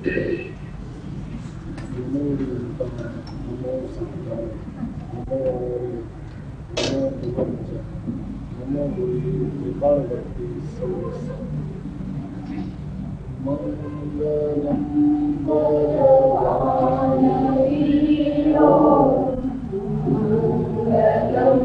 નમો રૂપાય, નમો સંતાય, નમો નમો ભગવંચ, નમો ગુરુ કૃપાળવતી સૌરસ મંગલમ ભગવાન વીરો મંગલમ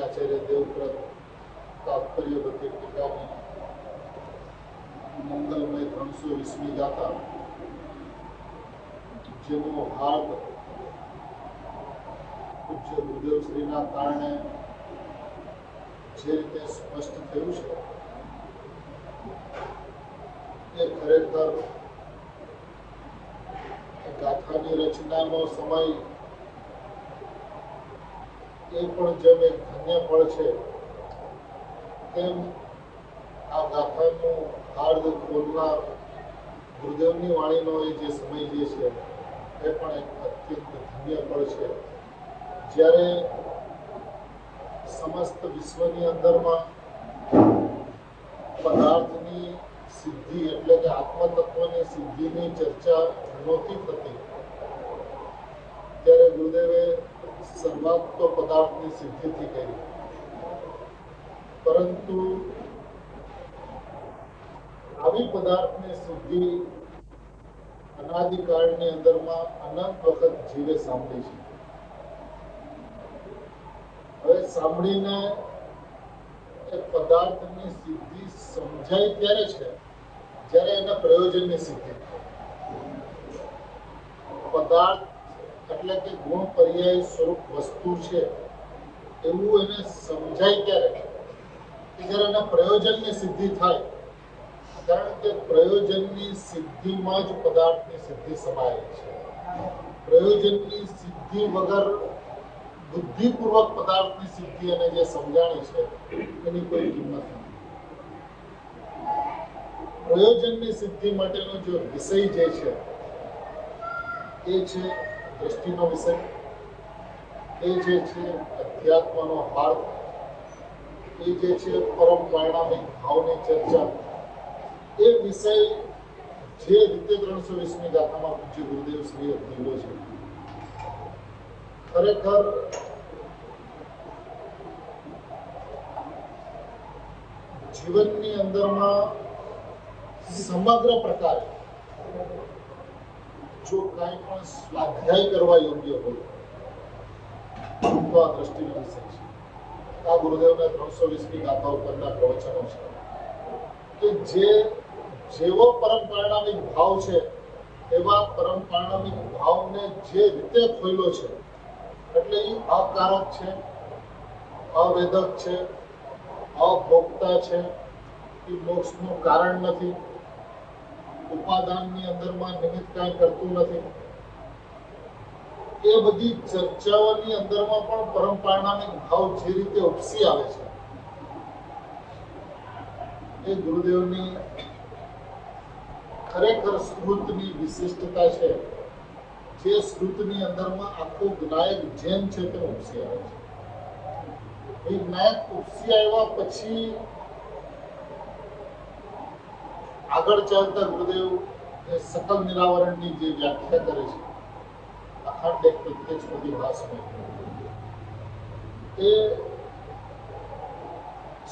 આચાર્ય દેવવ્રત તાત્પર્ય બધી ટીકાની મંગલમય 320મી ગાથા જેનો હાર્દ પૂજ્ય ગુરુદેવશ્રીના કારણે જે રીતે સ્પષ્ટ થયું છે એ ખરેખર ગાથાની રચનાનો સમય એ પણ જેમ એક ધન્ય ફળ છે તેમ આ ગાથાનું હાર્દ ખોલનાર ગુરુદેવની વાણીનો એ જે સમય જે છે એ પણ એક અત્યંત ધન્ય ફળ છે. જ્યારે સમસ્ત વિશ્વની અંદરમાં પદાર્થની સિદ્ધિ એટલે કે આત્મતત્વની સિદ્ધિની ચર્ચા નહોતી થતી ત્યારે ગુરુદેવે શરૂઆત તો પદાર્થની સિદ્ધિથી કરી, પરંતુ આવી પદાર્થની સિદ્ધિ અનાદિકાળની અંદરમાં અનંત વખત જીવે સાંભળી છે. હવે સાંભળીને એ પદાર્થની સિદ્ધિ સમજાય ત્યારે છે જ્યારે એના પ્રયોજનની સિદ્ધિ. પદાર્થ એટલે કે ગુણ પર્યાય સ્વરૂપ વસ્તુ છે એવું એને સમજાય ત્યારે કે જ્યારે એના પ્રયોજનની સિદ્ધિ થાય. કારણ કે પ્રયોજનની સિદ્ધિમાં જ પદાર્થની સિદ્ધિ સમાયેલી છે. પ્રયોજનની સિદ્ધિ વગર બુદ્ધિપૂર્વક પદાર્થની સિદ્ધિ અને જે સમજાણી છે એની કોઈ કિંમત નથી. પ્રયોજનની સિદ્ધિ માટેનો જે વિષય જે છે એ છે દ્રષ્ટિનો વિષય, એ જે છે અધ્યાત્મનો હાર્દ, એ જે છે પરમ પરિણામિક ભાવની ચર્ચા. એ વિષય જે રીતે 320મી ગાથામાં પૂજ્ય ગુરુદેવ શ્રીએ દીધો છે, ખરેખર જીવનની અંદરમાં સમગ્ર પ્રકારે જો કાંઈ પણ સ્વાધ્યાય કરવા યોગ્ય હોય તો આ દ્રષ્ટિનો વિષય છે. આ ગુરુદેવના 320મી ગાથા ઉપરના પ્રવચનો છે કે જેવો પરમ પરિણામિક ભાવ છે એવા પરમ પરિણામિક ભાવને જે રીતે ખોલ્યો છે, એટલે એ અકારક છે, અવેદક છે, અભોક્તા છે, એ મોક્ષનું કારણ નથી, ઉપાદાનની અંદરમાં નિમિત્ત કાંઈ કરતું નથી. એ બધી ચર્ચાઓની અંદરમાં પણ પરમ પરિણામિક ભાવ જે રીતે ઉપસી આવે છે, એ ગુરુદેવની ખરેખર સ્મૃતની વિશિષ્ટતા છે. જે સ્મૃતની અંદરમાં આખું જ્ઞાયક જેમ છે તે ઉપસી આવે છે. એ જ્ઞાયક ઉપસી આવ્યા પછી આગળ ચાલતા ગુરુદેવ એ સકલ નિરાવરણની જે વ્યાખ્યા કરે છે, અખંડ એક પ્રત્યક્ષ પ્રતિભાસમય, એ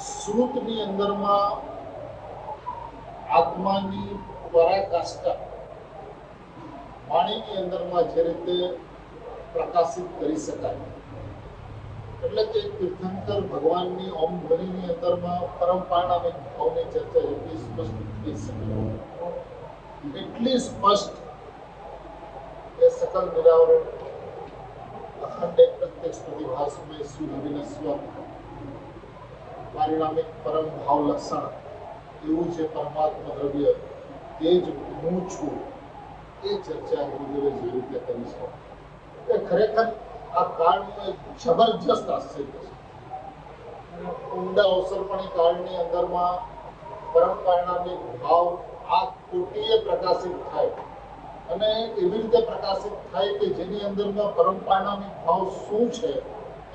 શ્રુતની અંદરમાં આત્માની પરાકાષ્ઠા વાણીની અંદરમાં જે રીતે પ્રકાશિત કરી શકાય, એટલે કે તીર્થંકર ભગવાનની ઓમ ધ્વનિની અંદરમાં પરમ પરિણામિક ભાવની ચર્ચા એટલી સ્પષ્ટ થઈ શકે, એટલી સ્પષ્ટ એ સકલ નિરાવરણ અખંડ એક પ્રત્યક્ષ પ્રતિભાસમય સુરવિનસ્વ પરિણામિક પરમ ભાવ લક્ષણ એવું છે પરમાત્મા દ્રવ્ય, તે જ હું છું. એ ચર્ચા ગુરુદેવે જે રીતે કરી છે એ ખરેખર આ કાળનું એક જબરજસ્ત આશ્ચર્ય છે. ઊંડા અવસરપણી કાળની અંદરમાં પરમ પરિણામિક ભાવ આ કોટીએ પ્રકાશિત થાય અને એવી રીતે પ્રકાશિત થાય કે જેની અંદરમાં પરમ પરિણામિક ભાવ શું છે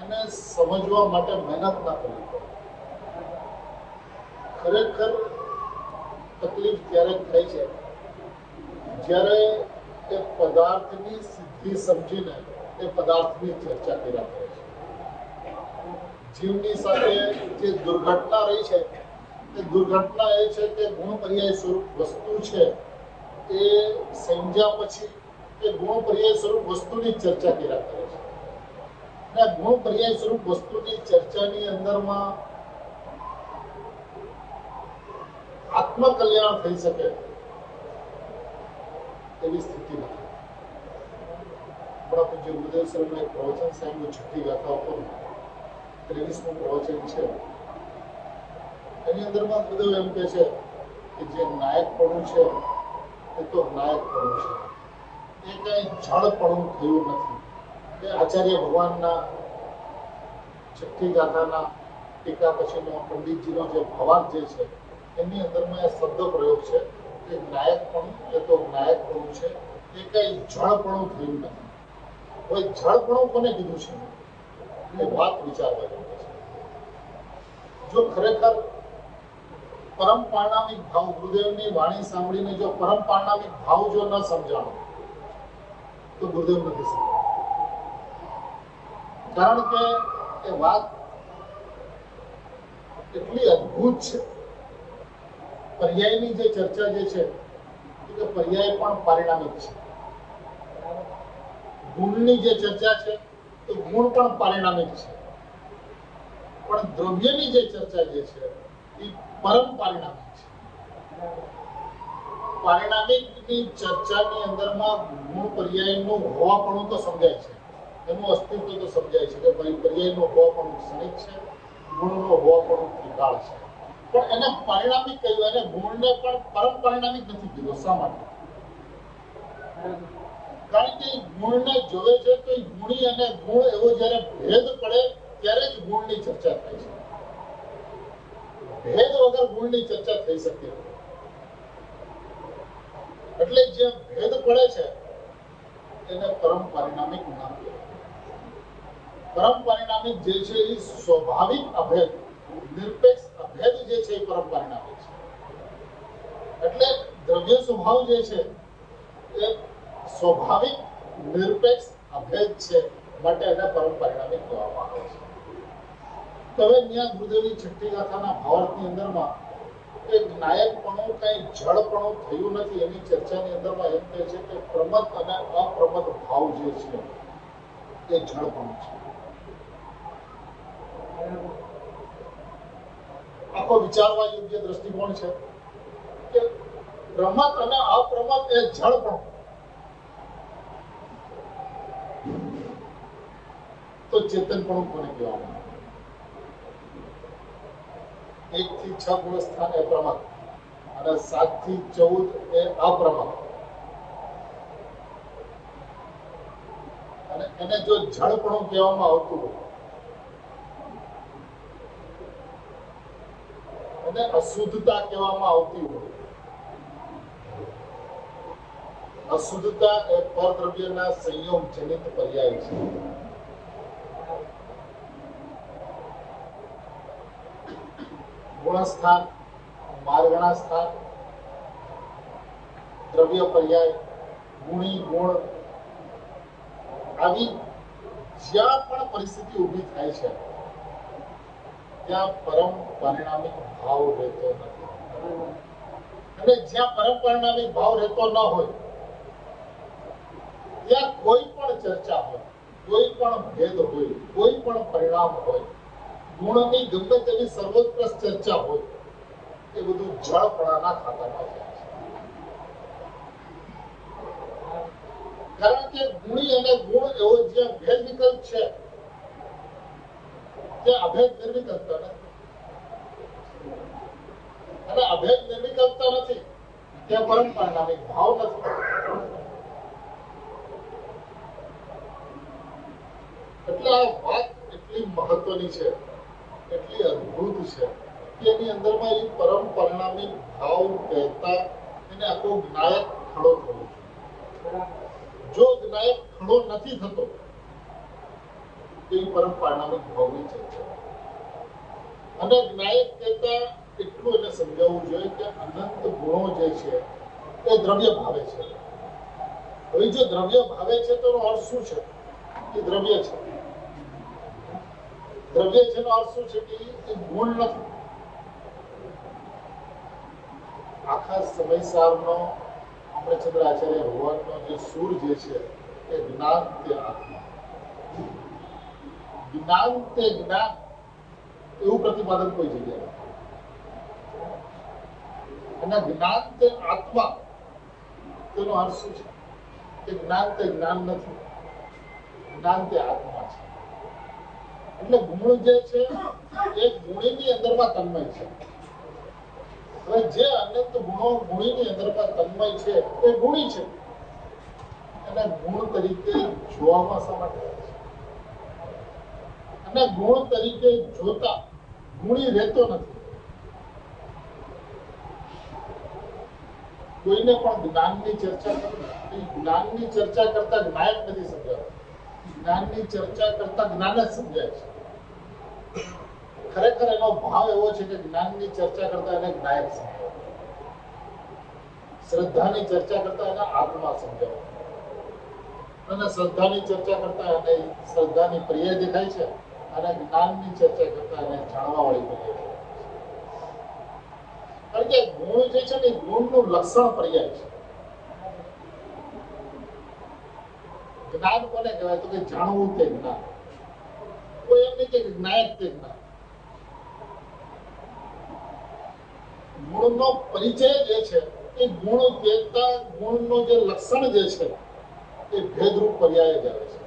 એને સમજવા માટે મહેનત ના કરવી પડે. ખરેખર તકલીફ ત્યારે થાય છે જ્યારે એ પદાર્થની સિદ્ધિ સમજીને એ પદાર્થની ચર્ચા કર્યા કરે છે. જીવની સાથે જે દુર્ઘટના રહી છે એ દુર્ઘટના એ છે કે ગુણ પર્યાય સ્વરૂપ વસ્તુ છે એ સમજ્યા પછી એ ગુણ પર્યાય સ્વરૂપ વસ્તુની ચર્ચા કર્યા કરે છે. અને ગુણ પર્યાય સ્વરૂપ વસ્તુની ચર્ચાની અંદરમાં આત્મકલ્યાણ થઈ શકે એવી સ્થિતિ નથી. આપણા પૂજ્ય ગુરુદેવ સ્વામીનું એક પ્રવચન સાંભળ્યું છઠ્ઠી ગાથા ઉપર 23મું પ્રવચન છે. એની અંદરમાં ગુરુદેવ એમ કહે છે કે જે નાયકપણું છે એ તો નાયકપણું છે, એ કઈ જળપણું થયું નથી. એ આચાર્ય ભગવાનના છઠ્ઠી ગાથાના ટીકા પછીનો પંડિતજીનો જે ભવાર્થ જે છે એની અંદરમાં એ શબ્દ પ્રયોગ છે કે નાયકપણું એ તો નાયકપણું છે, એ કઈ જળપણું થયું નથી. હવે જળપણું કોને કીધું છે એ વાત વિચારવા જેવી છે. જો ખરેખર પરમ પરિણામિક ભાવ ગુરુદેવની વાણી સાંભળીને જો પરમ પરિણામિક ભાવ જો ન સમજાણો તો ગુરુદેવ નથી સમજાણો. કારણ કે એ વાત એટલી અદ્ભુત છે. પર્યાયની જે ચર્ચા જે છે કે પર્યાય પણ પારિણામિક છે. ગુણની જે ચર્ચા છે તો ગુણ પણ પારિણામિક છે. પણ દ્રવ્યની જે ચર્ચા જે છે એ પરમ પારિણામિક છે. પારિણામિકની ચર્ચાની અંદરમાં ગુણ પર્યાયનું હોવાપણું તો સમજાય છે, એનું અસ્તિત્વ તો સમજાય છે કે ભાઈ પર્યાયનું હોવાપણું ક્ષણિક છે, ગુણનું હોવાપણું ત્રિકાળ છે. પણ એને પરિણામિક કહ્યું, એને ગુણને પણ પરમ પરિણામિક નથી કીધું. શા માટે? કારણ વ્યક્તિ ગુણને જોવે છે તો એ ગુણી અને ગુણ એવો જ્યારે ભેદ પડે ત્યારે જ ગુણની ચર્ચા થાય છે. ભેદ વગર ગુણની ચર્ચા થઈ શકતી નથી. એટલે જે ભેદ પડે છે એને પરમ પારિણામિક નામ કહેવાય. પરમ પારિણામિક જે છે એ સ્વાભાવિક અભેદ, નિરપેક્ષ અભેદ જે છે એ પરમ પારિણામિક છે. એટલે દ્રવ્ય સ્વભાવ જે છે એ સ્વાભાવિક નિરપેક્ષ અભેદ છે, માટે એને પરમ પારિણામિક કહેવામાં આવે છે. તો હવે ત્યાં ગુરુદેવની છઠ્ઠી ગાથાના ભાવાર્થની અંદરમાં એક નાયકપણું કઈ જળપણું થયું નથી એની ચર્ચાની અંદરમાં એમ કહે છે કે પ્રમદ અને અપ્રમદ ભાવ જે છે એ જળપણું છે. આખો વિચારવા યોગ્ય દ્રષ્ટિકોણ છે કે પ્રમદ અને અપ્રમદ એ જળપણું. તો ચેતનપણું કોને કહેવામાં? 1 થી 6 ગુણ સ્થાન એ પ્રમદ અને 7 થી 14 એ અપ્રમદ. અને એને જો જળપણું કહેવામાં આવતું હોય અને અશુદ્ધતા કહેવામાં આવતી હોય, અશુદ્ધતા એ પરદ્રવ્યના સંયોગ જનિત પર્યાય છે. ગુણસ્થાન, માર્ગણા સ્થાન, દ્રવ્ય પર્યાય, ગુણી ગુણ, આવી જ્યાં પણ પરિસ્થિતિ ઊભી થાય છે ત્યાં પરમ પરિણામિક ભાવ રહેતો નથી. અને જ્યાં પરમ પરિણામિક ભાવ રહેતો ન હોય ત્યાં કોઈ પણ ચર્ચા હોય, કોઈ પણ ભેદ હોય, કોઈ પણ પરિણામ હોય, ગુણની ગમે તેવી સર્વોત્કૃષ્ટ ચર્ચા હોય, એ બધું જળપણાના ખાતામાં જાય છે. કારણ કે ગુણી અને ગુણ એવો જ્યાં ભેદ વિકલ્પ છે ત્યાં અભેદ નિર્વિકલ્પતા નથી. અને અભેદ નિર્વિકલ્પતા નથી ત્યાં પરમ પરિણામિક ભાવ નથી. એટલે આ વાત એટલી મહત્વની છે, એટલી અદ્ભુત છે કે એની અંદરમાં એ પરમ પરિણામિક ભાવ કહેતા એને આખો જ્ઞાયક ખડો થવો જોઈએ. જો જ્ઞાયક ખડો નથી થતો તો એ પરમ પરિણામિક ભાવની ચર્ચા. અને જ્ઞાયક કહેતા એટલું એને સમજાવવું જોઈએ કે અનંત ગુણો જે છે એ દ્રવ્ય ભાવે છે. હવે જો દ્રવ્ય ભાવે છે તો એનો અર્થ શું છે? એ દ્રવ્ય છે. દ્રવ્ય છે એનો અર્થ શું છે કે એ ગુણ નથી. આખા સમયસારનો આપણે ચંદ્રાચાર્ય ભગવાનનો જે સૂર જે છે એ જ્ઞાન તે આત્મા, જ્ઞાન તે જ્ઞાન, એવું પ્રતિપાદન કોઈ જગ્યાએ. અને જ્ઞાન તે આત્મા, તેનો અર્થ શું છે કે જ્ઞાન તે જ્ઞાન નથી, જ્ઞાન તે આત્મા છે. એટલે ગુણ જે છે એ ગુણીની અંદરમાં તન્મય છે. હવે જે અનંત ગુણો ગુણીની અંદરમાં તન્મય છે એ ગુણી છે. એને ગુણ તરીકે જોવામાં શા માટે આવે છે? અને ગુણ તરીકે જોતા ગુણી રહેતો નથી. કોઈને પણ જ્ઞાનની ચર્ચા કરતા, જ્ઞાનની ચર્ચા કરતા જ્ઞાયક નથી સમજાવતા. જ્ઞાનની ચર્ચા કરતા જ્ઞાન જ સમજાય છે. ખરેખર એનો ભાવ એવો છે કે જ્ઞાનની ચર્ચા કરતા એને જ્ઞાયક સમજાવે, શ્રદ્ધાની ચર્ચા કરતા એને આત્મા સમજાવે, અને શ્રદ્ધાની ચર્ચા કરતા એને શ્રદ્ધાની પ્રિય દેખાય છે, અને જ્ઞાનની ચર્ચા કરતા એને જાણવા વાળી પ્રિય દેખાય છે. કારણ કે ગુણ જે છે ને ગુણનું લક્ષણ પર્યાય છે. જ્ઞાન કોને કહેવાય? તો કે જાણવું તે જ્ઞાન. કોઈ એમ નહીં કે જ્ઞાયક તે જ્ઞાન. ગુણનો પરિચય જે છે એ ગુણ કહેતા ગુણનો જે લક્ષણ જે છે એ ભેદરૂપ પર્યાય જ આવે છે.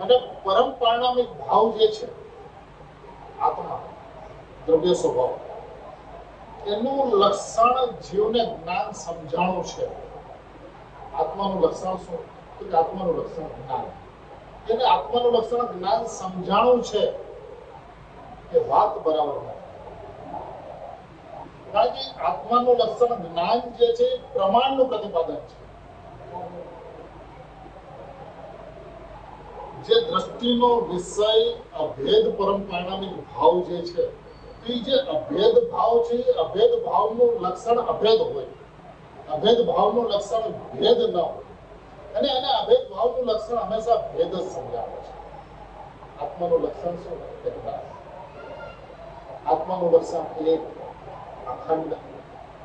અને પરમ પરિણામિક ભાવ જે છે આત્મા, દ્રવ્ય સ્વભાવ, એનું લક્ષણ જીવને જ્ઞાન સમજાણું છે. આત્માનું લક્ષણ શું? તો કે આત્માનું લક્ષણ જ્ઞાન. એને આત્માનું લક્ષણ જ્ઞાન સમજાણું છે કે વાત બરાબર નથી. કારણ કે આત્માનું લક્ષણ જ્ઞાન જે છે એ પ્રમાણનું પ્રતિપાદન છે. જે દ્રષ્ટિનો વિષય અભેદ પરમ પારણામિક ભાવ જે છે, એ જે અભેદ ભાવ છે એ અભેદ ભાવનું લક્ષણ અભેદ હોય, અભેદ ભાવનું લક્ષણ ભેદ ન હોય. અને એને અભેદ ભાવનું લક્ષણ હંમેશા ભેદ જ સમજાવે છે. આત્માનું લક્ષણ શું? એકતા. આત્માનું લક્ષણ એક, અખંડ,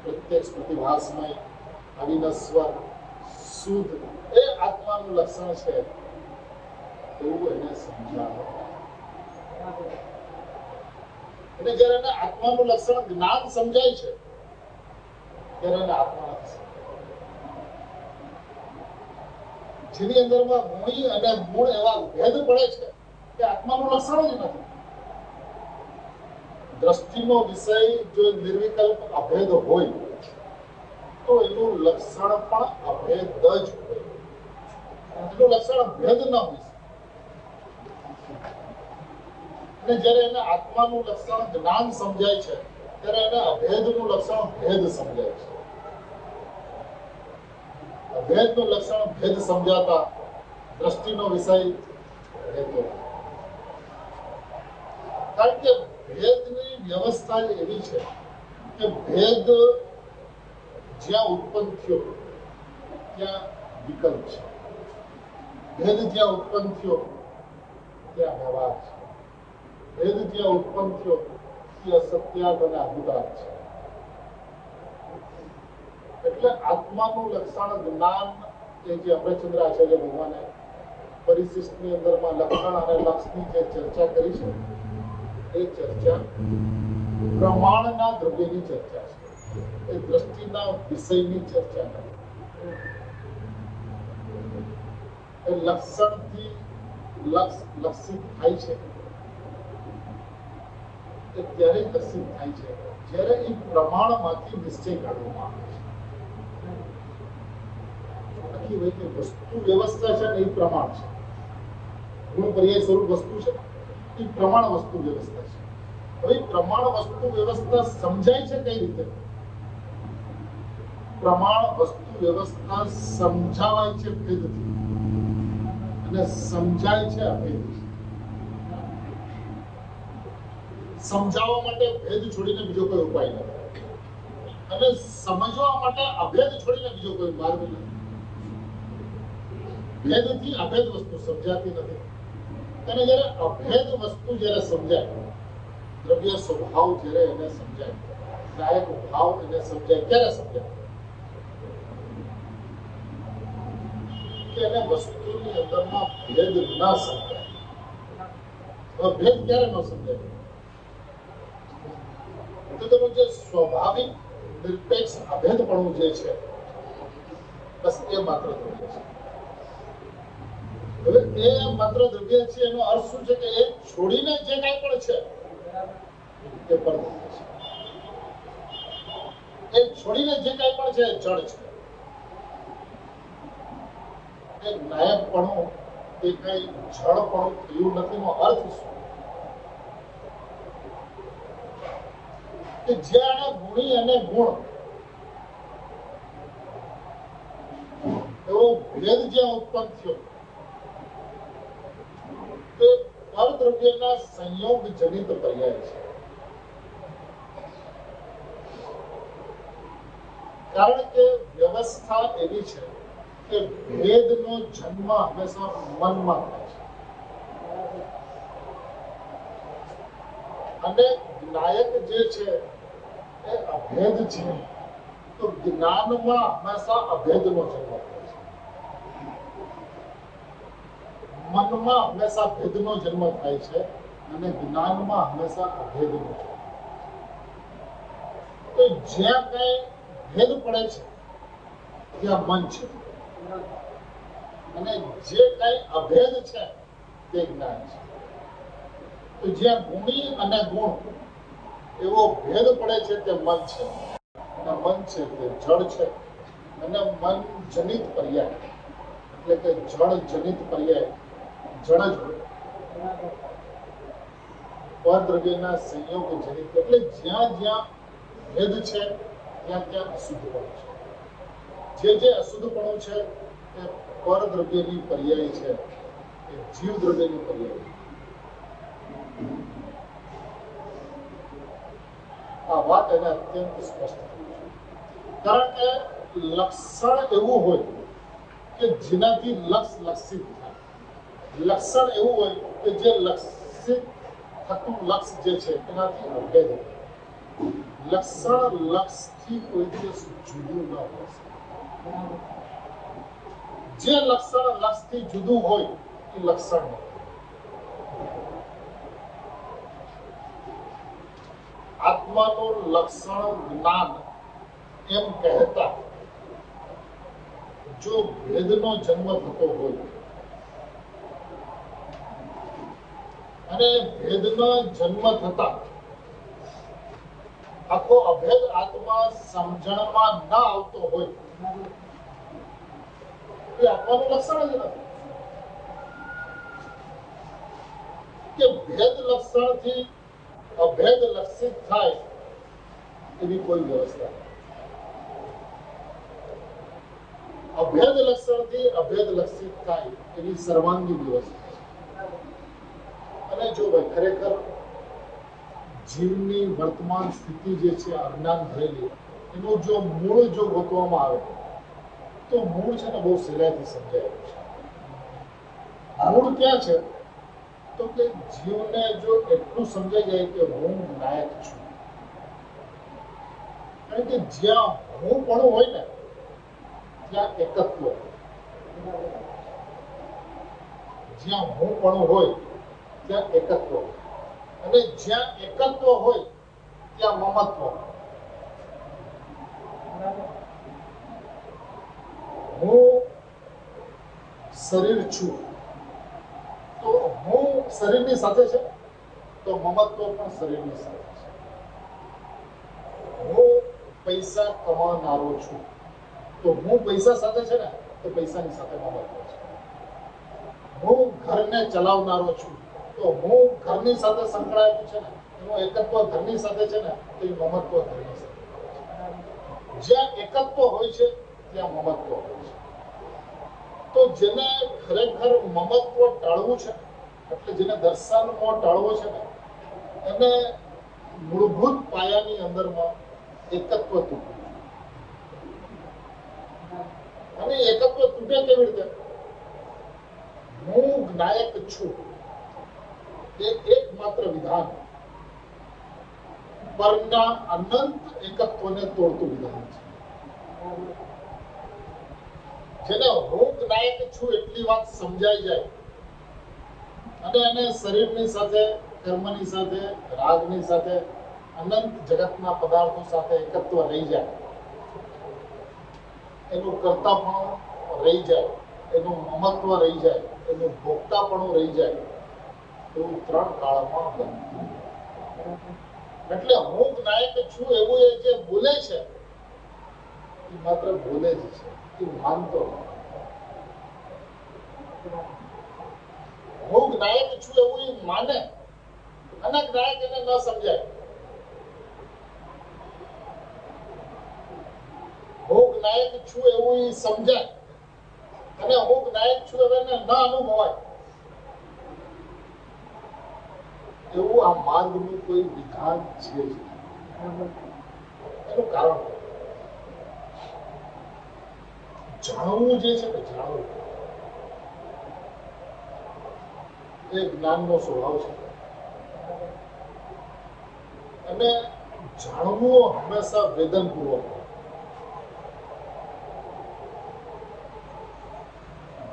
પ્રત્યક્ષ, પ્રતિભાસમય, અવિનશ્વર, શુદ્ધ, એ આત્માનું લક્ષણ છે. એવું એને સમજાવો. અને જ્યારે એને આત્માનું લક્ષણ જ્ઞાન સમજાય છે ત્યારે એને આત્મા નથી સમજાય. જેની અંદરમાં ગુણી અને ગુણ એવા ભેદ પડે છે કે આત્માનું લક્ષણ જ નથી. દ્રષ્ટિનો વિષય જો નિર્વિકલ્પ અભેદ હોય તો એનું લક્ષણ પણ અભેદ જ હોય. એનું લક્ષણ ભેદ ન હોય. અને જ્યારે એને આત્માનું લક્ષણ જ્ઞાન સમજાય છે ત્યારે એને અભેદનું લક્ષણ ભેદ સમજાય છે. અભેદનું લક્ષણ ભેદ સમજાતા દ્રષ્ટિનો વિષય રહેતો. કારણ કે ભેદની વ્યવસ્થા એવી છે કે ભેદ જ્યાં ઉત્પન્ન થયો ત્યાં વિકલ્પ છે. ભેદ જ્યાં ઉત્પન્ન થયો ત્યાં વ્યવહાર છે. ભેદ જ્યાં ઉત્પન્ન થયો ત્યાં સત્યાર્થ અને અભૂતાર્થ છે. એટલે આત્માનું લક્ષણ જ્ઞાન એ જે અમરચંદ્ર આચાર્ય ભગવાને પરિશિષ્ટની અંદરમાં લક્ષણ અને લક્ષની જે ચર્ચા કરી છે એ ચર્ચા પ્રમાણના દ્રવ્યની ચર્ચા છે. એ દ્રષ્ટિના વિષયની ચર્ચા નથી. એ લક્ષણથી લક્ષિત થાય છે એ ત્યારે લક્ષિત થાય છે જ્યારે એ પ્રમાણમાંથી નિશ્ચય કાઢવામાં આવે છે. આખી વૈકલ્પિક વસ્તુ વ્યવસ્થા છે ને એ પ્રમાણ છે. ગુણ પર્યાય સ્વરૂપ વસ્તુ છે એ પ્રમાણ વસ્તુ વ્યવસ્થા છે. હવે પ્રમાણ વસ્તુ વ્યવસ્થા સમજાય છે કઈ રીતે? પ્રમાણ વસ્તુ વ્યવસ્થા સમજાવાય છે ભેદથી અને સમજાય છે અભેદથી. સમજાવવા માટે ભેદ છોડીને બીજો કોઈ ઉપાય નથી અને સમજવા માટે અભેદ છોડીને બીજો કોઈ માર્ગ નથી. ભેદથી અભેદ વસ્તુ સમજાતી નથી. અને જ્યારે અભેદ વસ્તુ જ્યારે સમજાય, દ્રવ્ય સ્વભાવ જ્યારે એને સમજાય, નાયક ભાવ એને સમજાય, ક્યારે સમજાય? કે એને વસ્તુની અંદરમાં ભેદ ના સમજાય. ભેદ ક્યારે ન સમજાય? તો તેનું જે સ્વાભાવિક નિરપેક્ષ અભેદપણું જે છે બસ એ માત્ર દ્રવ્ય છે. હવે એ માત્ર દ્રવ્ય છે એનો અર્થ શું છે કે એ છોડીને જે કાંઈ પણ છે એ પરદ્રવ્ય છે. એ છોડીને જે કાંઈ પણ છે એ જડ છે. એ નાયકપણું એ કઈ જડપણું થયું નથી નો અર્થ શું? કે જ્યાં ગુણી અને ગુણ એવો ભેદ જ્યાં ઉત્પન્ન થયો તે પરદ્રવ્યના સંયોગ જનિત પર્યાય છે. કારણ કે વ્યવસ્થા એવી છે કે ભેદનો જન્મ હંમેશા મનમાં થાય છે અને નાયક જે છે એ અભેદ છે. તો જ્ઞાનમાં હંમેશા અભેદનો જન્મ થાય છે. મનમાં હંમેશા ભેદનો જન્મ થાય છે અને જ્ઞાનમાં હંમેશા અભેદનો જન્મ. તો જ્યાં કઈ ભેદ પડે છે ત્યાં મન છે અને જે કઈ અભેદ છે તે જ્ઞાન છે. તો જ્યાં ગુણી અને ગુણ એવો ભેદ પડે છે તે મન છે અને મન છે તે જડ છે અને મન જનિત પર્યાય એટલે કે જળ જનિત પર્યાય જળ જ હોય. પરદ્રવ્યના સંયોગ જનિત એટલે જ્યાં જ્યાં ભેદ છે ત્યાં ત્યાં અશુદ્ધપણું છે. જે અશુદ્ધપણું છે એ પરદ્રવ્યની પર્યાય છે, એ જીવ દ્રવ્યની પર્યાય. આ વાત એને અત્યંત સ્પષ્ટ થઈ છે. કારણ કે લક્ષણ એવું હોય કે જેનાથી લક્ષ લક્ષિત થાય. લક્ષણ એવું હોય કે જે લક્ષિત થતું લક્ષ જે છે એનાથી અભેદ. લક્ષણ લક્ષથી કોઈ દિવસ જુદું ન હોય. જે લક્ષણ લક્ષથી જુદું હોય એ લક્ષણ નથી. આત્માનું લક્ષણ જ્ઞાન એમ કહેતા જો ભેદનો જન્મ થતો હોય અને ભેદનો જન્મ થતા આખો અભેદ આત્મા સમજણમાં ન આવતો હોય એ આત્માનું લક્ષણ જ નથી. કે ભેદ લક્ષણથી અભેદ લક્ષિત થાય એવી કોઈ વ્યવસ્થા. અભેદ લક્ષણથી અભેદ લક્ષિત થાય એવી સર્વાંગી વ્યવસ્થા. અને જો ભાઈ ખરેખર જીવની વર્તમાન સ્થિતિ જે છે અજ્ઞાન ભરેલી એનું જો મૂળ જો ગોતવામાં આવે તો મૂળ છે ને બહુ સહેલાઈથી સમજાય છે. મૂળ ક્યાં છે તો કે જીવને જો એટલું સમજાઈ જાય કે હું નાયક છું. કારણ કે જ્યાં હું પણ હોય ને ત્યાં એકત્વ. જ્યાં હું પણ હોય ત્યાં એકત્વ. અને જ્યાં એકત્વ હોય ત્યાં મમત્વ. હું શરીર છું તો હું શરીરની સાથે છે તો મમત્વ પણ શરીરની સાથે છે. હું પૈસા કમાનારો છું તો હું પૈસા સાથે છે ને તો પૈસાની સાથે મમત્વ છે. હું ઘરને ચલાવનારો છું તો હું ઘરની સાથે સંકળાયેલું છે ને એનું એકત્વ ઘરની સાથે છે ને તો એ મમત્વ ઘરની સાથે. જ્યાં એકત્વ હોય છે ત્યાં મમત્વ હોય છે. તો જેને ખરેખર મમત્વ ટાળવું છે એટલે જેને દર્શનમાં ટાળવો છે ને એને મૂળભૂત પાયાની અંદરમાં એકત્વ તૂટવું. અને એકત્વ તૂટે કેવી રીતે? હું નાયક છું એ એકમાત્ર વિધાન પરના અનંત એકત્વને તોડતું વિધાન છે. જેને હું નાયક છું એટલી વાત સમજાઈ જાય અને એને શરીરની સાથે, કર્મની સાથે, રાગની સાથે, અનંત જગતના પદાર્થો સાથે એકત્વ રહી જાય, એનું કર્તાપણું રહી જાય, એનું મમત્વ રહી જાય, એનું ભોગતાપણું રહી જાય, એવું 3 કાળમાં બનતું. એટલે હું નાયક છું એવું એ જે બોલે છે એ માત્ર બોલે જ છે, એ માનતો હું નાયક છું એવું એ માને અને નાયક એને ન સમજાય. હું નાયક છું એવું એ સમજાય અને હું નાયક છું એવું એને ન અનુભવાય. એવું આ માર્ગનું કોઈ વિધાન છે. એનું કારણ જાણવું જે છે ને, જાણવું એ જ્ઞાનનો સ્વભાવ છે. અને જાણવું હંમેશા વેદનપૂર્વક.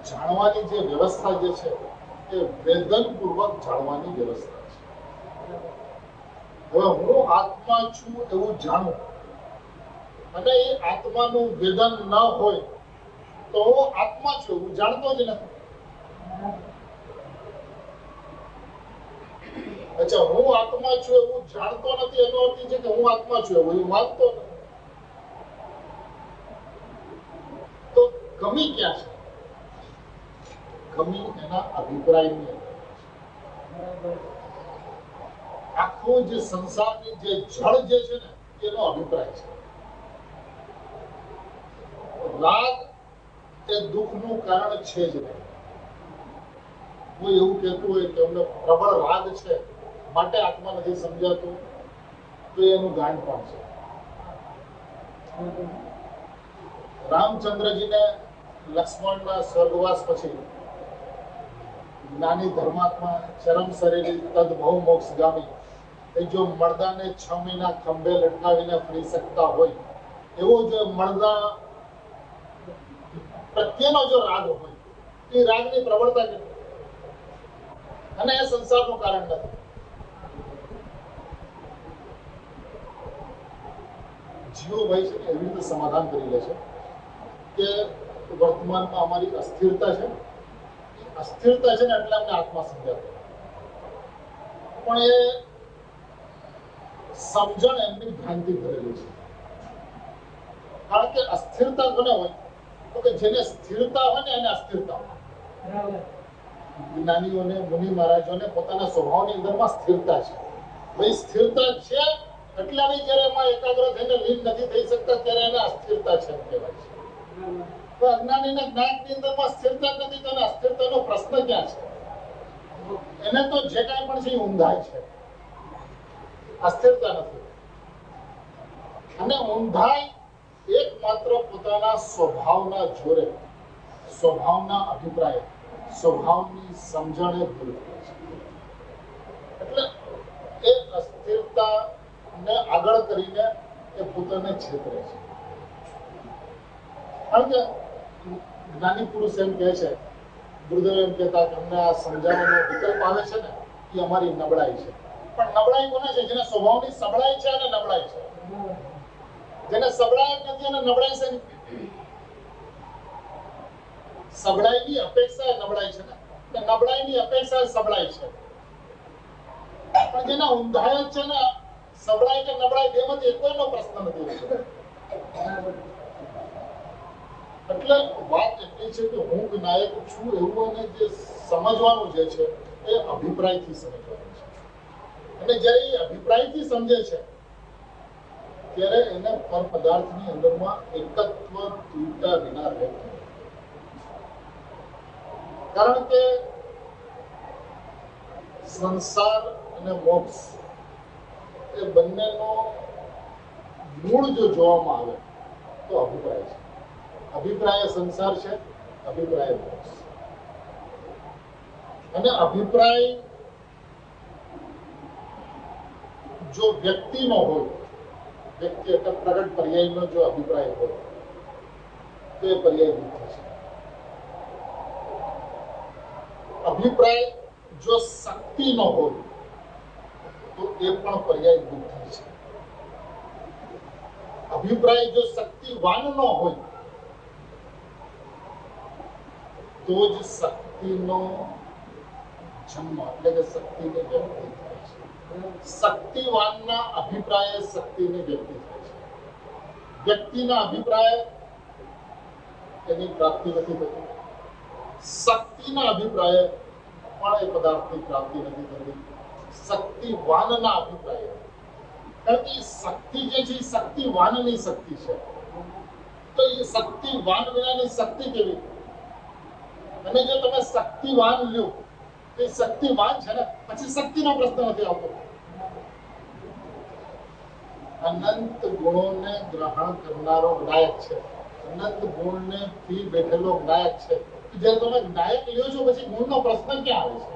જાણવાની જે વ્યવસ્થા જે છે એ વેદનપૂર્વક જાણવાની વ્યવસ્થા છે. હવે હું આત્મા છું એવું જાણું અને એ આત્માનું વેદન ન હોય તો હું આત્મા છું એવું જાણતો જ નથી. અચ્છા, હું આત્મા છું એવું જાણતો નથી એનો અર્થ છે કે હું આત્મા છું એવું માનતો નથી. કમી ક્યાં છે? કમી એના અભિપ્રાયની અંદર. આખો જે સંસારની જે જળ જે છે ને એનો અભિપ્રાય છે. રાગ એ દુઃખનું કારણ છે જ નહીં. કોઈ એવું કહેતું હોય કે અમને પ્રબળ રાગ છે માટે આત્મા નથી સમજાતું, તો એનું ગાંડ પણ છે. રામચંદ્રજીને લક્ષ્મણના સ્વર્ગવાસ પછી જ્ઞાની ધર્માત્મા ચરમ શરીરી તદ બહુ મોક્ષગામી, એ જો મળદાને 6 મહિના ખંભે લટકાવીને ફરી શકતા હોય, એવો જો મળદા પ્રત્યેનો જો રાગ હોય, એ રાગની પ્રબળતા કેટલી, અને એ સંસારનું કારણ નથી. જીવોભાઈ છે ને એવી રીતે સમાધાન કરી લે છે કે વર્તમાનમાં અમારી અસ્થિરતા છે ને, અસ્થિરતા છે ને એટલે અમને આત્મા સમજાતો, પણ એ સમજણ એમની ભ્રાંતિ ભરેલી છે. કારણ કે અસ્થિરતા કોને હોય? તો કે જેને સ્થિરતા હોય ને એને અસ્થિરતા હોય. જ્ઞાનીઓને, મુનિ મહારાજોને પોતાના સ્વભાવની અંદરમાં સ્થિરતા છે. ભાઈ સ્થિરતા છે એટલે જયારે એમાં એકાગ્ર થઈને લીન નથી થઈ શકતા ત્યારે એને અસ્થિરતા છે એમ કહેવાય છે. તો અજ્ઞાનીના જ્ઞાનની અંદરમાં સ્થિરતા નથી, તો અસ્થિરતાનો પ્રશ્ન ક્યાં છે? એને તો જે કાંઈ પણ છે એ ઊંધાય છે, અસ્થિરતા નથી. અને ઊંધાય એકમાત્ર પોતાના સ્વભાવના જોરે, સ્વભાવના અભિપ્રાય, સ્વભાવની સમજણે દૂર કરે છે. એટલે એ અસ્થિરતાને આગળ કરીને એ પોતાને છેતરે છે. કારણ કે જ્ઞાની પુરુષ એમ કહે છે, ગુરુદેવ એમ કહેતા કે અમને આ સમજાવવાનો વિકલ્પ આવે છે ને એ અમારી નબળાઈ છે. પણ નબળાઈ કોને છે? જેને સ્વભાવની સબળાઈ છે અને નબળાઈ છે. જેને સબળાઈ નથી અને નબળાઈ છે, સબળાઈની અપેક્ષા નબળાઈ છે ને, નબળાઈની અપેક્ષા સબળાઈ છે. પણ જેના ઊંધાય છે ને, સબળાઈ કે નબળાઈ બેમાંથી કોઈનો પ્રશ્ન નથી. એટલે વાત એટલી છે કે હું નાયક છું એવું અને જે સમજવાનું જે છે એ અભિપ્રાયથી સમજવાનું છે. અને જ્યારે એ અભિપ્રાયથી સમજે છે ત્યારે એને પર પદાર્થની અંદરમાં એકત્વ તૂટતા વિના રહેતું. કારણ કે સંસાર અને મોક્ષ એ બંનેનો મૂળ જો જોવામાં આવે તો અભિપ્રાય છે. અભિપ્રાય સંસાર છે, અભિપ્રાય મોક્ષ. અને અભિપ્રાય જો વ્યક્તિનો હોય, વ્યક્તિ એટલે પ્રગટ પર્યાયનો જો અભિપ્રાય હોય તો એ પર્યાય બુદ્ધિ છે. અભિપ્રાય જો શક્તિનો હોય તો એ પણ પર્યાય બુદ્ધિ છે. અભિપ્રાય જો શક્તિવાનનો હોય તો જ શક્તિનો જન્મ એટલે કે શક્તિની વ્યક્તિ થાય છે. શક્તિવાનના અભિપ્રાય શક્તિની વ્યક્તિ થાય છે. વ્યક્તિના અભિપ્રાય એની પ્રાપ્તિ નથી થતી. શક્તિના અભિપ્રાય પણ એ પદાર્થની પ્રાપ્તિ નથી થતી. શક્તિવાનના અભિપ્રાય, કારણ કે શક્તિ જે છે એ શક્તિવાનની શક્તિ છે. તો એ શક્તિવાન વિનાની શક્તિ કેવી? અને જો તમે શક્તિવાન લ્યો તો એ શક્તિવાન છે ને, પછી શક્તિનો પ્રશ્ન નથી આવતો. અનંત ગુણોને ગ્રહણ કરનારો નાયક છે, અનંત ગુણને પી બેઠેલો નાયક છે. જ્યારે તમે નાયક લ્યો છો પછી ગુણનો પ્રશ્ન ક્યાં આવે છે?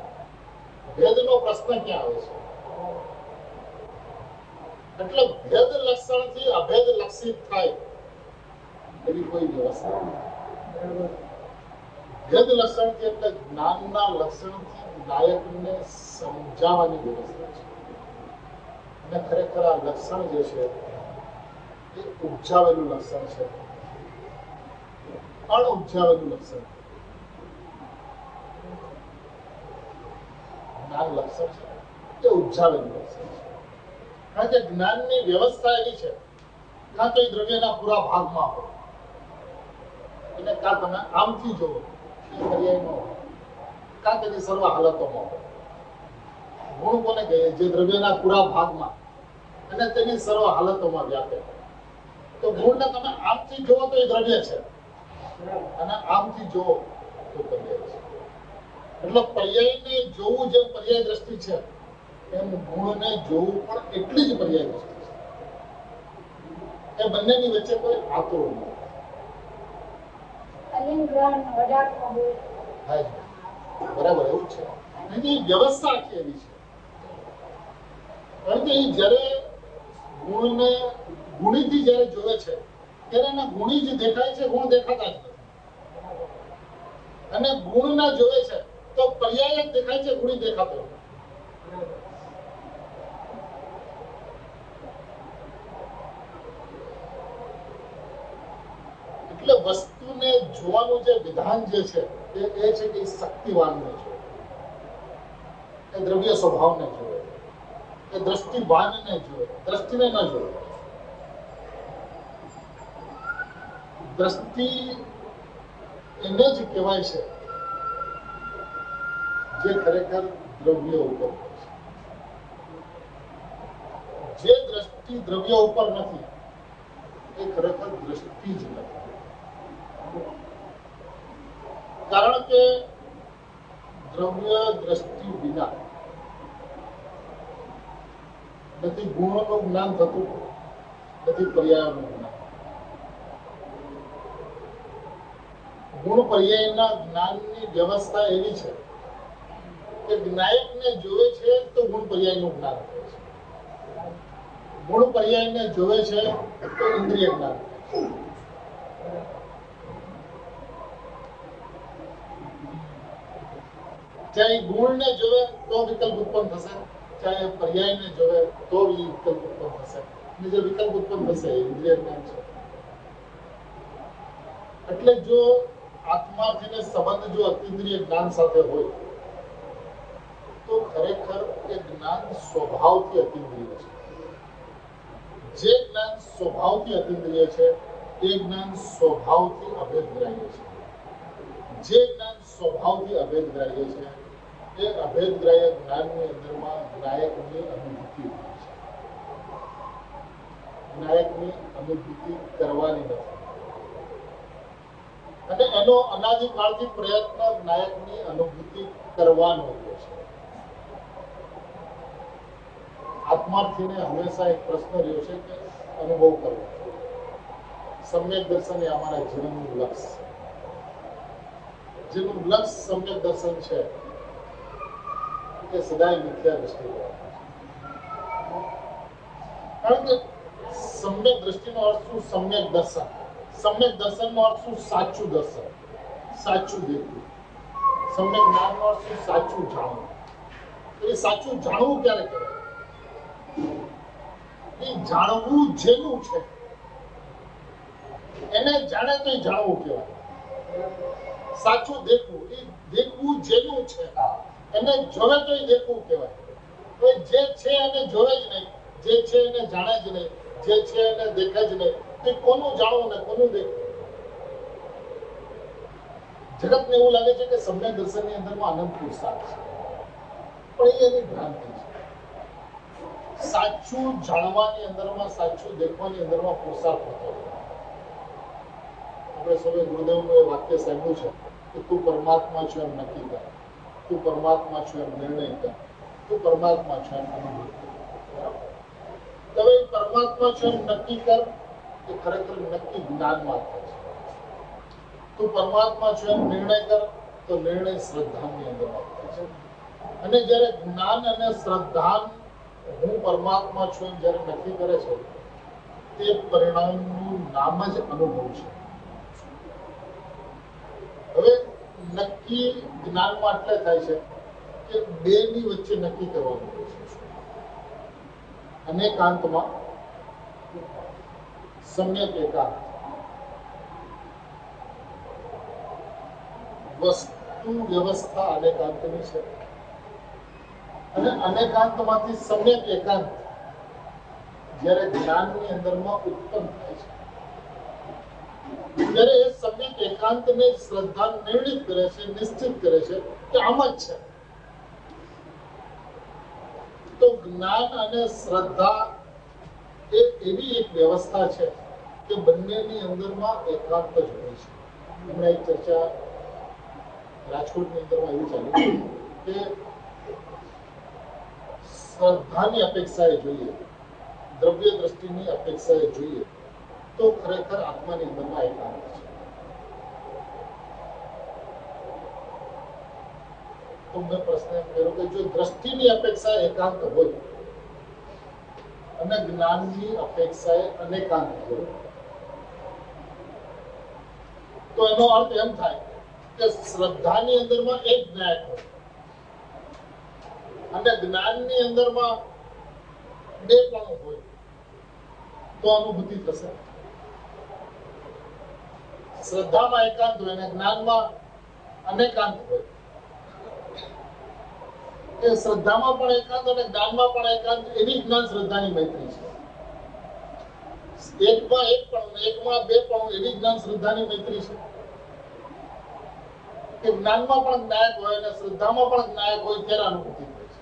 ભેદનો પ્રશ્ન ક્યાં આવે છે? એટલે ભેદ લક્ષણથી અભેદ લક્ષિત થાય એવી કોઈ વ્યવસ્થા નથી. ભેદ લક્ષણથી એટલે જ્ઞાનના લક્ષણથી નાયકને સમજાવવાની વ્યવસ્થા છે. અને ખરેખર આ લક્ષણ જે છે એ ઉપજાવેલું લક્ષણ છે, અણઉપજાવેલું લક્ષણ. જ્ઞાન લક્ષણ છે એ ઉપજાવેલું લક્ષણ છે. કારણ કે જ્ઞાનની વ્યવસ્થા એવી છે, કાં તો એ દ્રવ્યના પૂરા ભાગમાં હોય એને કાં તમે આમથી જોવો એ પર્યાય ન હોય, કાં તેની સર્વ હાલતોમાં હોય. ગુણ કોને કહીએ? જે દ્રવ્યના પૂરા ભાગમાં અને તેની સર્વ હાલતોમાં વ્યાપે. તો ગુણને તમે આમથી જોવો તો એ દ્રવ્ય છે, અને આમથી જોવો તો પર્યાય છે. એટલે પર્યાયને જોવું જે પર્યાય દ્રષ્ટિ છે, એમ ગુણને જોવું પણ એટલી જ પર્યાય દ્રષ્ટિ છે. એ બંનેની વચ્ચે કોઈ આતોડ નથી. બરાબર, એવું છે. એની વ્યવસ્થા આખી એવી છે. કારણ કે જ્યારે ગુણને ગુણીથી જ્યારે જોવે છે ત્યારે એના ગુણી જ દેખાય છે, ગુણ દેખાતા જ નથી. અને ગુણને જોવે છે તો પર્યાય જ દેખાય છે, ગુણી દેખાતો નથી. એટલે વસ્તુને જોવાનું જે વિધાન જે છે એ છે કે શક્તિવાનને જોવે, એ દ્રવ્ય સ્વભાવને જોવે, એ દ્રષ્ટિવાનને જોવે, દ્રષ્ટિને ન જોવે. દ્રષ્ટિ એને જ કહેવાય છે જે ખરેખર દ્રવ્ય ઉપર છે. જે દ્રષ્ટિ દ્રવ્ય ઉપર નથી એ ખરેખર દ્રષ્ટિ જ નથી. કારણ કે દ્રવ્ય દ્રષ્ટિ વિના નથી ગુણોનું જ્ઞાન થતું, નથી પર્યાયનું જ્ઞાન. ગુણ પર્યાયના જ્ઞાનની વ્યવસ્થા એવી છે કે જ્ઞાયકને જોવે છે તો ગુણ પર્યાયનું જ્ઞાન થાય છે, ગુણ પર્યાયને જોવે છે તો ઇન્દ્રિય જ્ઞાન થાય છે. ચાહે ગુણને જોવે તો વિકલ્પ ઉત્પન્ન થશે, ચાહે પર્યાયને જોવે તો વિકલ્પ ઉત્પન્ન થશે. અને જે વિકલ્પ ઉત્પન્ન થશે એ ઇન્દ્રિય જ્ઞાન છે. એટલે જો આત્માથીને સંબંધ જો અતિન્દ્રિય જ્ઞાન સાથે હોય તો ખરેખર એ જ્ઞાન સ્વભાવથી અતિન્દ્રિય છે. જે જ્ઞાન સ્વભાવથી અતિન્દ્રિય છે એ જ્ઞાન સ્વભાવથી અભેદગ્રાહ્ય છે. જે જ્ઞાન સ્વભાવથી અભેદગ્રાહ્ય છે એ અભેદગ્રાહ્ય જ્ઞાનની અંદરમાં જ્ઞાયકની અનુભૂતિ હોય છે. જ્ઞાયકની અનુભૂતિ કરવાની નથી, અને એનો અનાદિકાળથી પ્રયત્ન જ્ઞાયકની અનુભૂતિ કરવાનો હોય છે. આત્માર્થીને હંમેશા એક પ્રશ્ન રહ્યો છે કે અનુભવ કરવો. સમ્યક દર્શન એ અમારા જીવનનું લક્ષ્ય છે. જેનું લક્ષ્ય સમ્યક દર્શન છે એ સદાય મિથ્યા દ્રષ્ટિ. કારણ કે સમ્યક દ્રષ્ટિનો અર્થ શું? સમ્યક દર્શન. સમ્યક દર્શનનો અર્થ શું? સાચું દર્શન, સાચું દેખવું. સમ્યક જ્ઞાનનો અર્થ શું? સાચું જાણવું. એ સાચું જાણવું ક્યારે કહેવાય? એ જાણવું જેનું છે એને જાણે તો જાણવું કહેવાય. સાચું દેખવું, એ દેખવું જેનું છે એને જોવે તો દેખવું કહેવાય. જે છે એને જોવે જ નહીં, જે છે એને જાણે જ નહીં, જે છે એને દેખે જ નહીં, તે કોનું જાણવું ને કોનું દેખવું? જગતને એવું લાગે છે કે સમ્યક દર્શનની અંદરમાં અનંત પુરુષાર્થ છે, પણ એ એની ભ્રાંતિ છે. સાચું જાણવાની અંદરમાં, સાચું દેખવાની અંદરમાં પુરુષાર્થ થતો. આપણે સૌએ ગુરુદેવનું એ વાક્ય સાંભળ્યું છે કે તું પરમાત્મા છો એમ નક્કી કર, તું પરમાત્મા છો એમ નિર્ણય કર, તું પરમાત્મા છો એમ અનુભવ કર. હવે પરમાત્મા છો એમ નક્કી કર એ ખરેખર નક્કી જ્ઞાનમાં થાય છે. તું પરમાત્મા છો એમ નિર્ણય કર તો નિર્ણય શ્રદ્ધાની અંદરમાં થાય છે. અને જ્યારે જ્ઞાન અને શ્રદ્ધા હું પરમાત્મા છું એમ જ્યારે નક્કી કરે છે તે પરિણામનું નામ જ અનુભવ છે. હવે નક્કી જ્ઞાનમાં એટલે થાય છે કે બેની વચ્ચે નક્કી કરવાનું હોય છે. અનેકાંતમાં સમ્યક એકાંત. વસ્તુ વ્યવસ્થા અનેકાંતની છે અને અનેકાંતમાંથી સમ્યક એકાંત જ્યારે જ્ઞાનની અંદરમાં ઉત્પન્ન થાય છે ત્યારે એ સંગીત એકાંતને શ્રદ્ધા નિર્ણિત કરે છે, નિશ્ચિત કરે છે કે આમ જ છે. તો જ્ઞાન અને શ્રદ્ધા એ એવી એક વ્યવસ્થા છે કે બંનેની અંદરમાં એકાંત જ હોય છે. હમણાં એક ચર્ચા રાજકોટની અંદરમાં એવી ચાલી કે શ્રદ્ધાની અપેક્ષાએ જોઈએ, દ્રવ્ય દ્રષ્ટિની અપેક્ષાએ જોઈએ તો ખરેખર આત્માની અંદરમાં એકાંત છે. તો મેં પ્રશ્ન એમ કર્યો કે જો દ્રષ્ટિની અપેક્ષા એકાંત હોય અને જ્ઞાનની અપેક્ષાએ અનેકાંત હોય તો એનો અર્થ એમ થાય કે શ્રદ્ધાની અંદરમાં એક જ્ઞાન હોય અને જ્ઞાનની અંદરમાં બે પણ હોય તો અનુભૂતિ થશે. શ્રદ્ધામાં એકાંત હોય અને જ્ઞાનમાં અનેકાંત હોય. એ શ્રદ્ધામાં પણ એકાંત અને જ્ઞાનમાં પણ એકાંત, એવી જ્ઞાન શ્રદ્ધાની મૈત્રી છે. એકમાં એક પણ, એકમાં બે પણ, એવી જ્ઞાન શ્રદ્ધાની મૈત્રી છે કે જ્ઞાનમાં પણ જ્ઞાયક હોય અને શ્રદ્ધામાં પણ જ્ઞાયક હોય ત્યારે અનુભૂતિ થાય છે.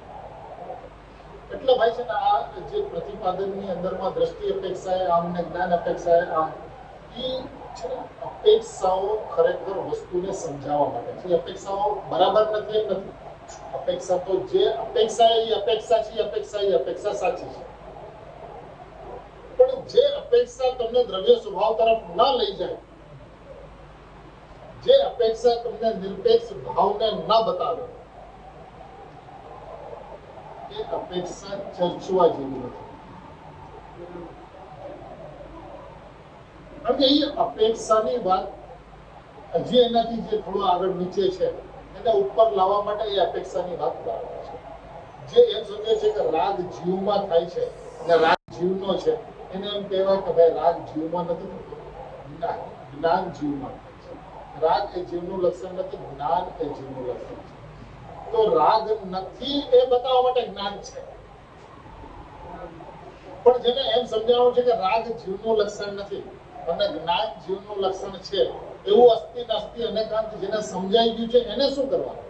એટલે ભાઈ છે ને આ જે પ્રતિપાદનની અંદરમાં દ્રષ્ટિ અપેક્ષાએ આમ ને જ્ઞાન અપેક્ષાએ આમ, એ છે ને અપેક્ષાઓ ખરેખર વસ્તુને સમજાવવા માટે છે. અપેક્ષાઓ બરાબર નથી એમ નથી. અપેક્ષા તો જે અપેક્ષા એ અપેક્ષા છે, અપેક્ષા એ અપેક્ષા સાચી છે. પણ જે અપેક્ષા તમને દ્રવ્ય સ્વભાવ તરફ ન લઈ જાય, જે અપેક્ષા તમને નિરપેક્ષ ભાવને ન બતાવે, એ અપેક્ષા ચર્ચવા જેવી નથી. કારણ કે એ અપેક્ષાની વાત હજી એનાથી જે થોડું આગળ નીચે છે એને ઉપર લાવવા માટે એ અપેક્ષાની વાત બરાબર છે. જે એમ સમજે છે કે રાગ જીવમાં થાય છે અને રાગ જીવનો છે, એને એમ કહેવાય કે ભાઈ રાગ જીવમાં નથી થતો, જ્ઞાન જીવમાં થાય છે. રાગ એ જીવનું લક્ષણ નથી, જ્ઞાન એ જીવનું લક્ષણ છે. તો રાગ નથી એ બતાવવા માટે જ્ઞાન છે. પણ જેને એમ સમજાવવાનું છે કે રાગ જીવનું લક્ષણ નથી અને જ્ઞાન જીવનું લક્ષણ છે, એવું અસ્તિ નાસ્તિ અનેકાંત જેને સમજાઈ ગયું છે એને શું કરવાનું?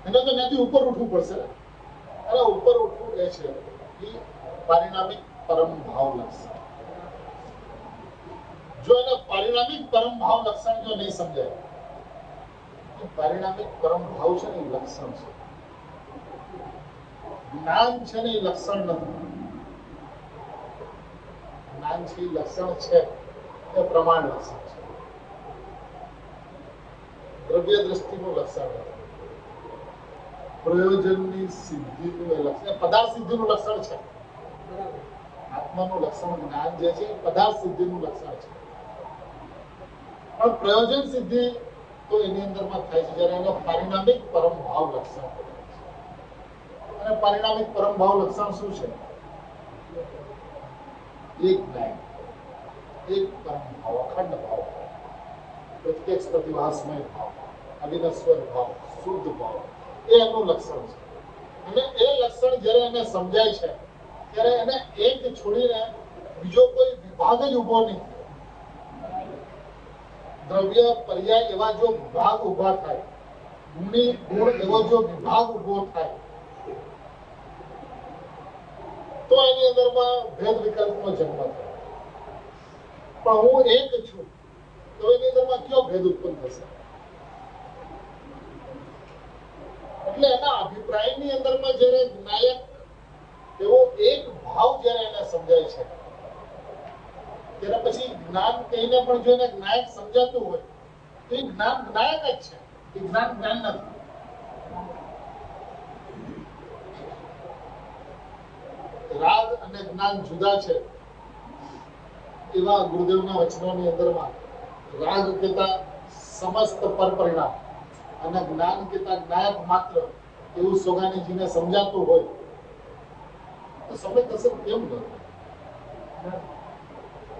એને તો ત્યાંથી ઉપર ઉઠવું પડશે. અને ઉપર ઉઠવું એ છે એ પારિણામિક પરમ ભાવ લક્ષણ. જો એને પારિણામિક પરમ ભાવ લક્ષણ જો નહીં સમજાય, પારિણામિક પરમ ભાવ છે ને એ લક્ષણ છે, જ્ઞાન છે ને એ લક્ષણ નથી. જ્ઞાન છે લક્ષણ છે, એ પ્રમાણ લક્ષણ છે, દ્રવ્ય દ્રષ્ટિનું લક્ષણ નથી. પ્રયોજનની સિદ્ધિનું એ લક્ષણ, પદાર્થ સિદ્ધિનું લક્ષણ છે. આત્માનું લક્ષણ જ્ઞાન જે છે પદાર્થ સિદ્ધિનું લક્ષણ છે. પણ પ્રયોજન સિદ્ધિ તો એની અંદરમાં થાય છે જ્યારે એનો પારિણામિક પરમ ભાવ લક્ષણ. અને પારિણામિક પરમ ભાવ લક્ષણ શું છે? એક જ્ઞાન, એક પરમ ભાવ, અખંડ ભાવ, પ્રત્યક્ષ પ્રતિભાસમય ભાવ, અવિનશ્વર ભાવ, શુદ્ધ ભાવ, એ એનું લક્ષણ છે. અને એ લક્ષણ જ્યારે એને સમજાય છે ત્યારે એને એક છોડીને બીજો કોઈ વિભાગ જ ઉભો નહીં. દ્રવ્ય પર્યાય એવા જો વિભાગ ઉભા થાય, ગુણી ગુણ એવો જો વિભાગ ઉભો થાય, તો એની અંદરમાં ભેદ વિકલ્પનો જન્મ થાય. પણ હું એક છું તો એની અંદરમાં કયો ભેદ ઉત્પન્ન થશે? એટલે એના અભિપ્રાયની અંદરમાં જ્યારે નાયક એવો એક ભાવ જ્યારે એને સમજાય છે ત્યારે પછી જ્ઞાન કહીને પણ જો એને જ્ઞાયક સમજાતું હોય તો એ જ્ઞાન જ્ઞાયક જ છે, એ જ્ઞાન જ્ઞાન નથી. રાગ અને જ્ઞાન જુદા છે એવા ગુરુદેવના વચનોની અંદરમાં રાગ કહેતા સમસ્ત પર પરિણામ અને જ્ઞાન કહેતા જ્ઞાયક માત્ર એવું સોગાનીજીને સમજાતું હોય તો સમય કશે કેમ ન?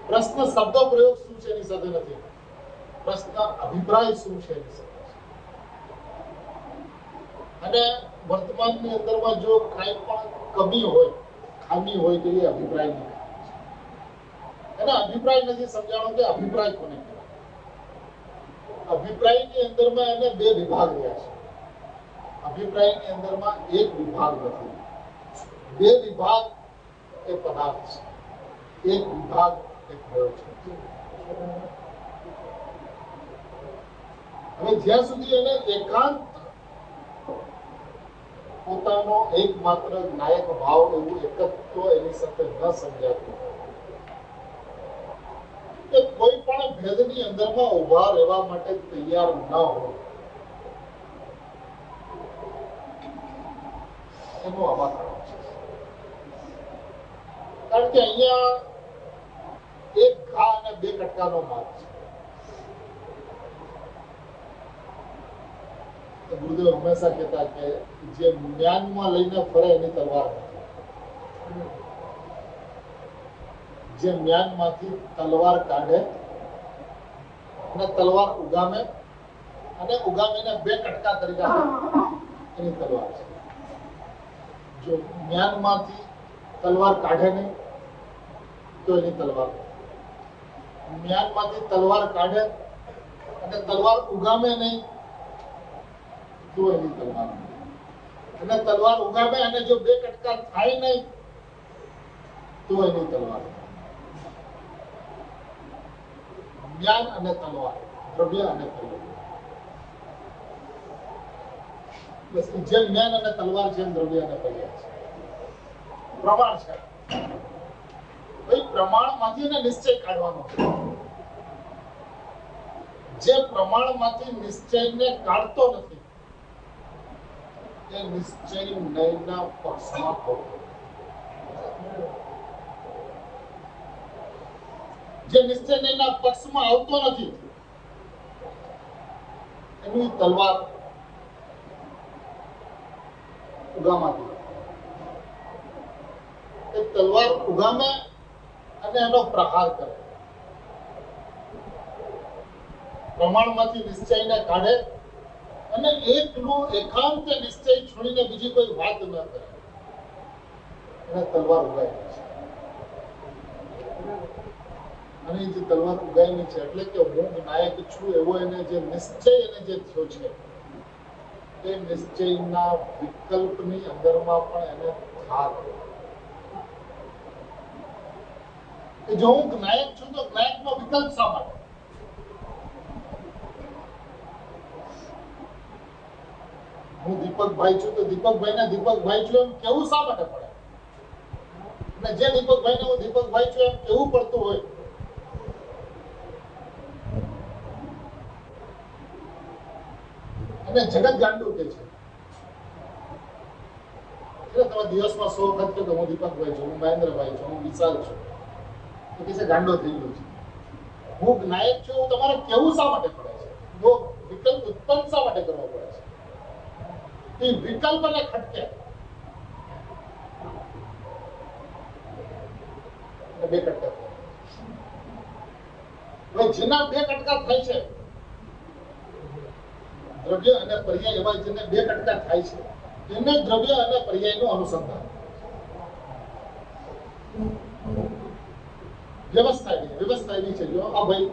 પ્રશ્ન શબ્દ પ્રયોગ શું છે એની સાથે નથી, પ્રશ્ન અભિપ્રાય શું છે એની સાથે. અને વર્તમાનની અંદરમાં જો કાંઈ પણ કમી હોય, ખામી હોય તો એ અભિપ્રાયની એના અભિપ્રાય નથી સમજાણો કે અભિપ્રાય કોને કહેવાય. અભિપ્રાયની અંદરમાં એને બે વિભાગ રહ્યા છે. અભિપ્રાયની અંદરમાં એક વિભાગ નથી, બે વિભાગ એ પદાર્થ છે, એક વિભાગ એ પ્રયોગ છે. હવે જ્યાં સુધી એને એકાંત પોતાનો એકમાત્ર નાયક ભાવ એવું એકત્વ એની સાથે ન સમજાતું કે કોઈ પણ ભેદની અંદરમાં ઉભા રહેવા માટે તૈયાર ન હોય એનું આમાં કારણ છે. કારણ કે અહીંયા એક ઘા અને બે કટકાનો માર્ગ છે. ગુરુદેવ હંમેશા કહેતા કે જે મ્યાનમાં લઈને ફરે એની તલવાર નથી. જે મ્યાનમાંથી તલવાર કાઢે અને તલવાર ઉગામે અને ઉગામીને બે કટકા તરીકે એની તલવાર છે. જો મ્યાનમાંથી તલવાર કાઢે નહીં તો એની તલવાર, મ્યાનમાંથી તલવાર કાઢે અને તલવાર ઉગામે નહીં તો એની તલવાર, અને તલવાર ઉગામે અને જો બે કટકા થાય નહીં તો એની તલવાર. જ્ઞાન અને તલવાર, દ્રવ્ય અને તલવાર. બસ જેમ જ્ઞાન અને તલવાર છે એમ દ્રવ્ય અને પર્યાય છે. પ્રમાણ છે. ભાઈ પ્રમાણમાંથી એને નિશ્ચય કાઢવાનો છે. જે પ્રમાણમાંથી નિશ્ચયને કાઢતો નથી એ નિશ્ચય નયના પક્ષમાં હોતો. જે નિશ્ચય નયના પક્ષમાં આવતો નથી એની તલવાર ઉગામાતી. એ તલવાર ઉગામે અને એનો પ્રહાર કરે. પ્રમાણમાંથી નિશ્ચયને કાઢે અને એકલું એકાંત નિશ્ચય છોડીને બીજી કોઈ વાત ન કરે અને તલવાર ઉગાય છે. અને જે તલવાર ઉગાયની છે એટલે કે હું નાયક છું એવો એને જે નિશ્ચય એને જે થયો છે એ નિશ્ચયના વિકલ્પની અંદરમાં પણ એને થાક કે જો હું નાયક છું તો નાયકનો વિકલ્પ શા માટે? હું દીપકભાઈ છું તો દીપકભાઈને દીપકભાઈ છું એમ કેવું શા માટે પડે? અને જે દીપકભાઈને હું દીપકભાઈ છું એમ કેવું પડતું હોય અને જગત ગાંડું કે છે. એટલે તમે દિવસમાં 100 વખત કહો હું દીપકભાઈ છું, હું મહેન્દ્રભાઈ છું, હું વિશાલ છું, તો કે છે ગાંડો થઈ ગયો છે. હું નાયક છું એવું તમારે કેવું શા માટે પડે છે? જો વિકલ્પ ઉત્પન્ન શા માટે કરવો પડે છે? એ વિકલ્પ અને ખટકે બે કટકા. જેના બે કટકા થાય છે દ્રવ્ય અને પર્યાય, એવા જેને બે કટકા થાય છે એને દ્રવ્ય અને પર્યાયનું અનુસંધાન. વ્યવસ્થા એવી છે. જો આ ભાઈ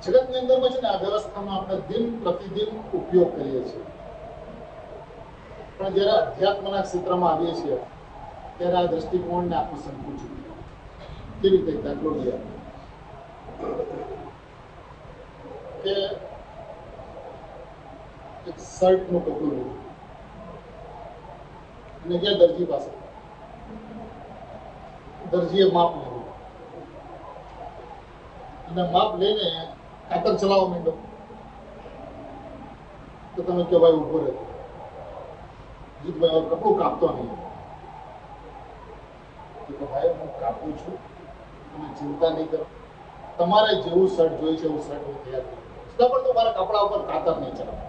જગતની અંદરમાં છે ને આ વ્યવસ્થાનો આપણે દિન પ્રતિદિન ઉપયોગ કરીએ છીએ, પણ જ્યારે અધ્યાત્મના ક્ષેત્રમાં આવીએ છીએ ત્યારે આ દ્રષ્ટિકોણને આપણું સંકુચિત. કેવી રીતે દાખલો લઈએ કે એક શર્ટનું કપડું લીધું અને ગયા દરજી પાસે, દરજીએ માપ લીધું અને માપ લઈને કાતર ચલાવવા માંડ્યો તો તમે કહો ભાઈ ઉભો રહે જીતભાઈ કપડું કાપતો નહીં. તો ભાઈ હું કાપું છું, તમે ચિંતા નહીં કરો, તમારે જેવું શર્ટ જોઈએ છે એવું શર્ટ હું તૈયાર કરી દઉં, પણ તમારા કપડા ઉપર કાતર નહીં ચલાવો.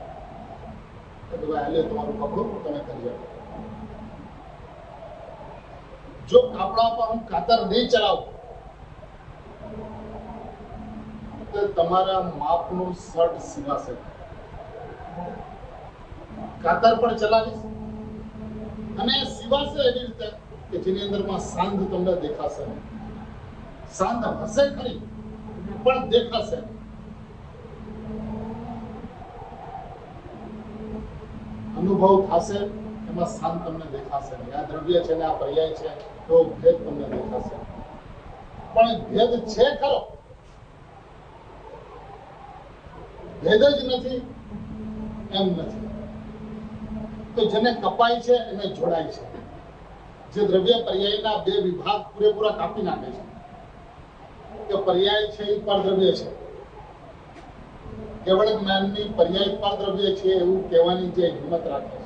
તો ભાઈ હાલે તમારું કપડું તમે કરી જાઓ. જો કપડા પર હું કાતર નહીં ચલાવું તો તમારા માપનું શર્ટ સીવાશે. કાતર પર ચલાવીશ અને સીવાશે એવી રીતે કે જેની અંદરમાં શાંત તમને દેખાશે. શાંત હશે ખરી પણ દેખાશે. અનુભવ થશે, એમાં શાંત તમને દેખાશે નહીં. આ દ્રવ્ય છે ને આ પર્યાય છે એવો ભેદ તમને દેખાશે. પણ ભેદ છે ખરો, ભેદ જ નથી એમ નથી. તો જેને કપાય છે એને જોડાય છે. જે દ્રવ્ય પર્યાયના બે વિભાગ પૂરેપૂરા કાપી નાખે છે કે પર્યાય છે એ પરદ્રવ્ય છે, કેવળ જ્ઞાનની પર્યાય પરદ્રવ્ય છે એવું કહેવાની જે હિંમત રાખે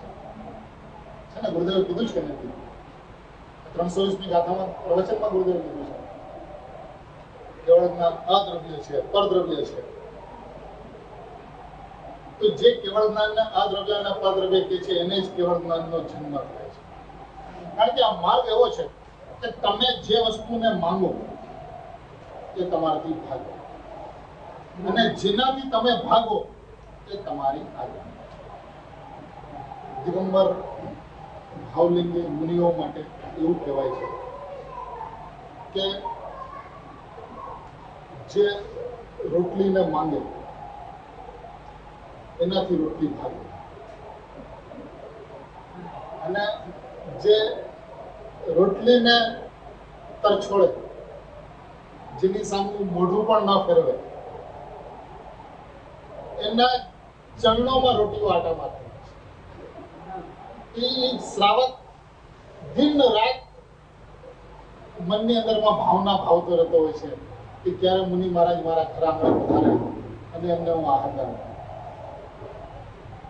છે ને, ગુરુદેવે કીધું છે નથી 320મી ગાથામાં પ્રવચનમાં ગુરુદેવે કીધું છે કેવળ જ્ઞાન અદ્રવ્ય છે, પરદ્રવ્ય છે. તો જે કેવળ જ્ઞાનને અદ્રવ્ય અને પરદ્રવ્ય કે છે એને જ કેવળ જ્ઞાનનો જન્મ થાય છે. કારણ કે આ માર્ગ એવો છે કે તમે જે વસ્તુને માંગો એ તમારાથી ભાગો, અને જેનાથી તમે ભાગો એ તમારી આજ્ઞા. દિગંબર ભાવલિંગી મુનિઓ માટે એવું કહેવાય છે કે જે રોટલીને માંગે એનાથી રોટલી ભાગે, અને જે રોટલીને તરછોડે, જેની સામે મોઢું પણ ન ફેરવે, એના ચરણોમાં રોટીઓ આટા મારતી છે. એ શ્રાવક દિન રાત મનની અંદરમાં ભાવના ભાવતો રહેતો હોય છે કે ક્યારે મુનિ મહારાજ મારા ઘર આંગણે પધારે અને એમને હું આહાર કરું.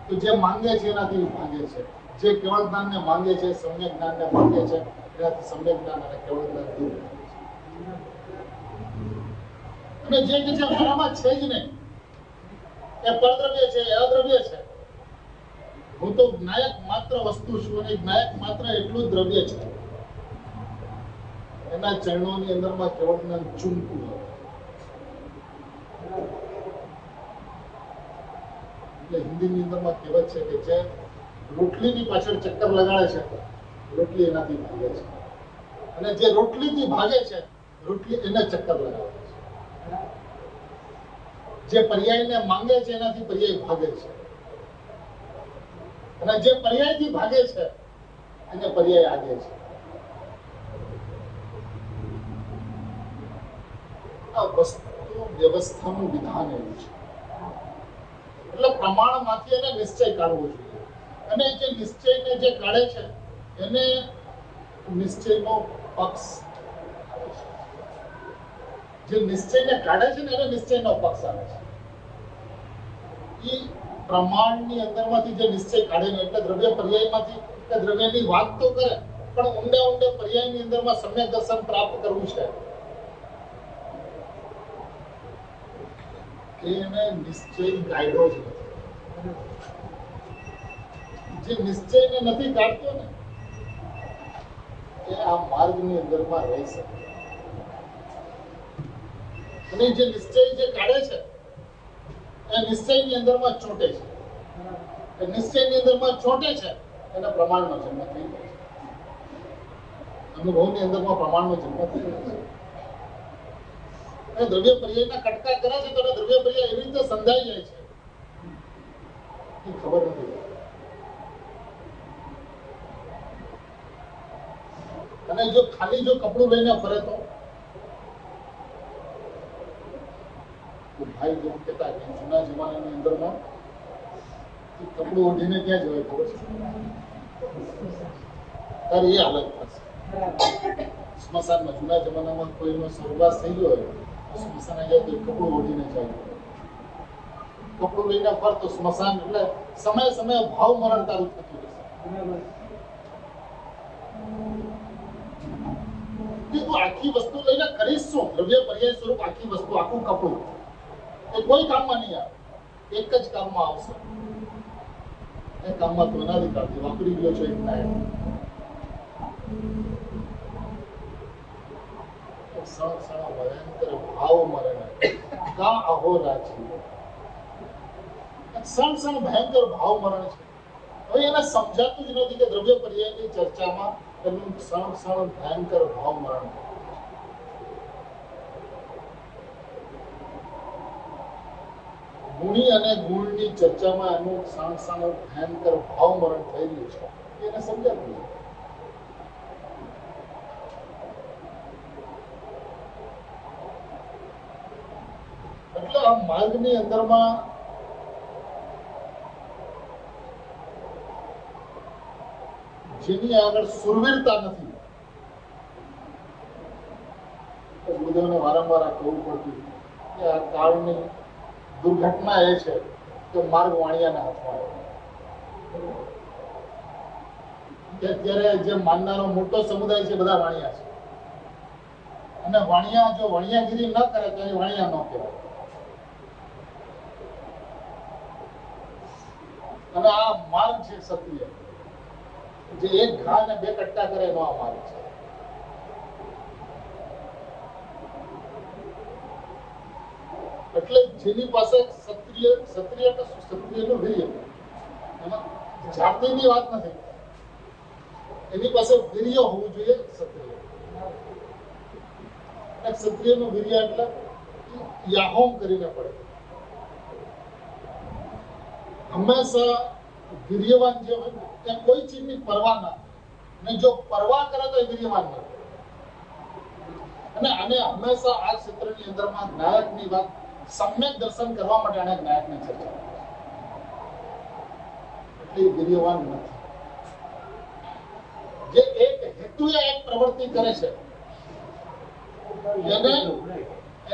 તો જે માંગે છે એનાથી ભાગે છે. જે કેવળ જ્ઞાનને માંગે છે, સમ્યક જ્ઞાનને માંગે છે, એનાથી સમ્યક જ્ઞાન અને કેવળ જ્ઞાન દૂર થાય છે. અને જે કે છે મારામાં છે જ નહીં, એ પરદ્રવ્ય છે, એ અદ્રવ્ય છે. હું તો જ્ઞાયક માત્ર વસ્તુ છું અને જ્ઞાયક માત્ર એટલું દ્રવ્ય છે. એના ચરણોની અંદરમાં કેવળ જ્ઞાન ચૂમકું હોય. એટલે હિન્દીની અંદરમાં કહેવત છે કે જે રોટલીની પાછળ ચક્કર લગાડે છે, રોટલી એનાથી ભાગે છે, અને જે રોટલીથી ભાગે છે, રોટલી એને ચક્કર લગાવે છે. જે પર્યાયને માંગે છે એનાથી પર્યાય ભાગે છે, અને જે પર્યાયથી ભાગે છે એને પર્યાય આગે છે. આ વસ્તુ વ્યવસ્થાનું વિધાન એવું છે. એટલે પ્રમાણમાંથી એને નિશ્ચય કાઢવો જોઈએ, અને જે નિશ્ચયને જે કાઢે છે એને નિશ્ચયનો પક્ષ આવે છે. જે નિશ્ચયને કાઢે છે ને એને નિશ્ચયનો પક્ષ આવે છે. એ પ્રમાણની અંદરમાંથી જે નિશ્ચય કાઢે ને, એટલે દ્રવ્ય પર્યાયમાંથી કે દ્રવ્યની વાત તો કરે પણ ઊંડે ઊંડે પર્યાયની અંદરમાં સમ્યક દર્શન પ્રાપ્ત કરવું છે. એને નિશ્ચય કાઢ્યો જ નથી. જે નિશ્ચયને નથી કાઢતો ને એ આ માર્ગની અંદરમાં રહી શકે. અને જે નિશ્ચય જે કાઢે છે એ નિશ્ચયની અંદરમાં ચોંટે છે. એ નિશ્ચયની અંદરમાં ચોંટે છે એને પ્રમાણનો જન્મ થઈ જાય છે. અનુભવની અંદરમાં પ્રમાણનો જન્મ થઈ જાય છે. દ્રવ્ય પર્યાયના કટકા કરે છે તો દ્રવ્ય પર્યાય એવી રીતે સમજાઈ જાય છે એ ખબર નથી. અને જો ખાલી જો કપડું લઈને ફરે તો ભાઈ જેમ કહેતા કે જૂના જમાનાની અંદરમાં કપડું ઓઢીને ક્યાં જવાય ખબર છે? ત્યારે એ હાલત થશે. સ્મશાનમાં જૂના જમાનામાં કોઈનો સ્વર્ગવાસ થઈ ગયો હોય, સ્મશાને જાય તો કપડું ઓઢીને જાય. કપડું લઈને ફરતો સ્મશાન એટલે સમય સમયે ભાવ મરણ તારું થતું રહેશે. તું આખી વસ્તુ લઈને કરીશ શું? દ્રવ્ય પર્યાય સ્વરૂપ આખી વસ્તુ, આખું કપડું એ કોઈ કામમાં નહીં આવે. એક જ કામમાં આવશે. એ કામમાં તું અનાધિકારથી વાપરી ગયો છો. એક નાયક ભયંકર ભાવ મરણ કા અહો રાજી. ક્ષણ ભયંકર ભાવ મરણ છે. હવે એને સમજાતું જ નથી કે દ્રવ્ય પર્યાયની ચર્ચામાં એનું ક્ષણ ક્ષણ ભયંકર ભાવ મરણ. ગુણી અને ગુણની ચર્ચામાં એનું ક્ષણ ક્ષણ ભયંકર ભાવ મરણ થઈ રહ્યું છે, એને સમજાતું નથી. એટલે આ માર્ગની અંદરમાં જેની આગળ સુરવીરતા નથી, તો ગુરુદેવને વારંવાર આ કહેવું પડતું કે આ કાળની દુર્ઘટના એ છે કે માર્ગ વાણિયાના હાથમાં આવ્યો. કે અત્યારે જે માનનારો મોટો સમુદાય છે બધા વાણિયા છે, અને વાણિયા જો વાણિયાગીરી ન કરે તો એ વાણિયા ન કહેવાય. અને આ માર્ગ છે ક્ષત્રિય, જે એક ઘા ને બે કટ્ટા કરે એનો આ માર્ગ છે. એટલે જેની પાસે ક્ષત્રિય એટલે ક્ષત્રિયનું વીર્ય, એમાં જાતિની વાત નથી, એની પાસે વીર્ય હોવું જોઈએ. ક્ષત્રિય ક્ષત્રિયનું વીર્ય એટલે યાહોમ કરીને પડે. હંમેશા વીર્યવાન જે હોય તે કોઈ ચીજની પરવા ના, ને જો પરવા કરે તો એ વીર્યવાન નથી. અને આને હંમેશા આ ક્ષેત્રની અંદરમાં નાયકની વાત સમ્યક દર્શન કરવા માટે આને નાયકની ચર્ચા એટલે વીર્યવાન નથી. જે એક હેતુએ એક પ્રવૃત્તિ કરે છે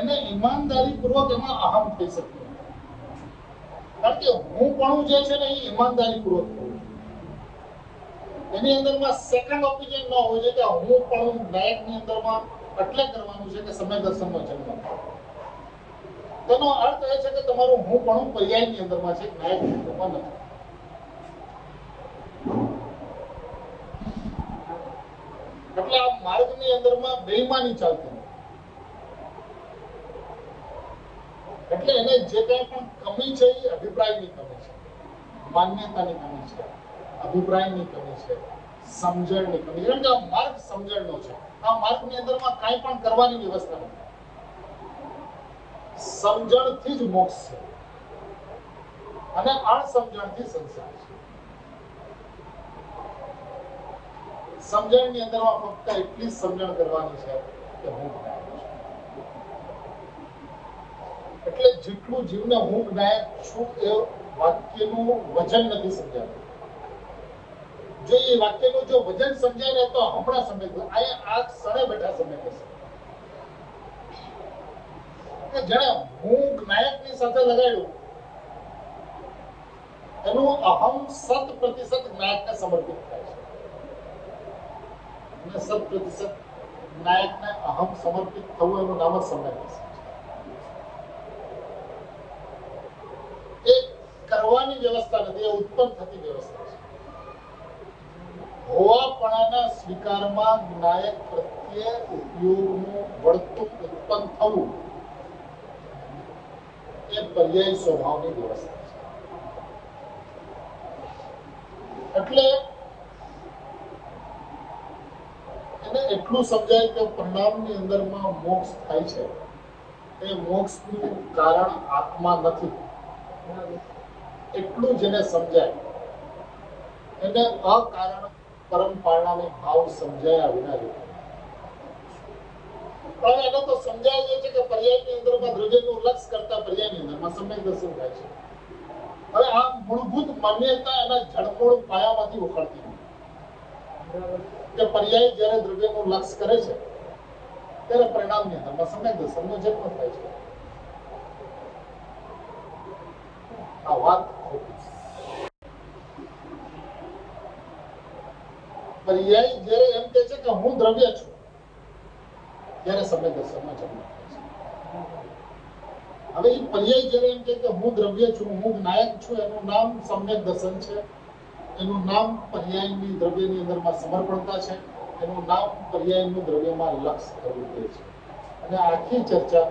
એને ઈમાનદારી પૂર્વક એમાં અહમ થઈ શકે. કારણ કે હું પણ જે છે ને એ ઈમાનદારી પૂર્વક કરું. એની અંદરમાં સેકન્ડ ઓપિનિયન ન હોય છે કે હું પણ નાયકની અંદરમાં એટલે કરવાનું છે કે સમય દર્શનનો જન્મ. તેનો અર્થ એ છે કે તમારું હું પણ પર્યાયની અંદરમાં છે, નાયકની અંદરમાં નથી. એટલે આ માર્ગની અંદરમાં બેઈમાની ચાલતી નથી. એટલે એને જે કંઈ પણ કમી છે એ અભિપ્રાયની કમી છે, માન્યતાની કમી છે, અભિપ્રાયની કમી છે, સમજણની કમી. કારણ કે આ માર્ગ સમજણનો છે. આ માર્ગની અંદરમાં કાંઈ પણ કરવાની વ્યવસ્થા નથી. સમજણથી જ મોક્ષ છે અને અણસમજણથી સંસાર છે. સમજણની અંદરમાં ફક્ત એટલી જ સમજણ કરવાની છે કે હું જ્ઞાયક છું. એટલે જેટલું જીવને હું જ્ઞાયક છું એ વાક્યનું વજન નથી સમજાતું. જો એ વાક્યનું જો વજન સમજાય ને તો હમણાં સમય આ ક્ષણે બેઠા સમય થશે. જેને હું જ્ઞાયકની સાથે લગાડ્યું એનું અહમ 100% જ્ઞાયકને સમર્પિત થાય છે. અને 100% જ્ઞાયકને અહમ સમર્પિત થવું એનું નામ જ સમય છે. એ કરવાની વ્યવસ્થા નથી, એ ઉત્પન્ન થતી વ્યવસ્થા છે. હોવાપણાના સ્વીકારમાં જ્ઞાયક પ્રત્યે ઉપયોગનું વર્તુળ ઉત્પન્ન થવું એ પર્યાય સ્વભાવની વ્યવસ્થા છે. એટલે એને એટલું સમજાય કે પરિણામની અંદરમાં મોક્ષ થાય છે. એ મોક્ષનું કારણ આત્મા નથી, એટલું જેને સમજાય એને અકારણ પરમ પારણાનો ભાવ સમજાયા વિના પણ એનો તો સમજાય છે કે પર્યાયની અંદરમાં દ્રવ્યનું લક્ષ કરતા પર્યાયની અંદરમાં સમ્યક દર્શન થાય છે. હવે આ મૂળભૂત માન્યતા એના જડમૂળ પાયામાંથી ઉખડતી કે પર્યાય જ્યારે દ્રવ્યનું લક્ષ કરે છે ત્યારે પરિણામની અંદરમાં સમ્યક દર્શનનો જન્મ થાય છે. આ વાત પર્યાય જ્યારે એમ કહે છે કે હું દ્રવ્ય છું ત્યારે સમ્યક દર્શનનો જન્મ થાય છે. હવે એ પર્યાય જ્યારે એમ કહે કે હું દ્રવ્ય છું, હું નાયક છું, એનું નામ સમ્યક દર્શન છે. એનું નામ પર્યાયની દ્રવ્યની અંદરમાં સમર્પણતા છે. એનું નામ પર્યાયનું દ્રવ્યમાં લક્ષ કરવું તે છે. અને આખી ચર્ચા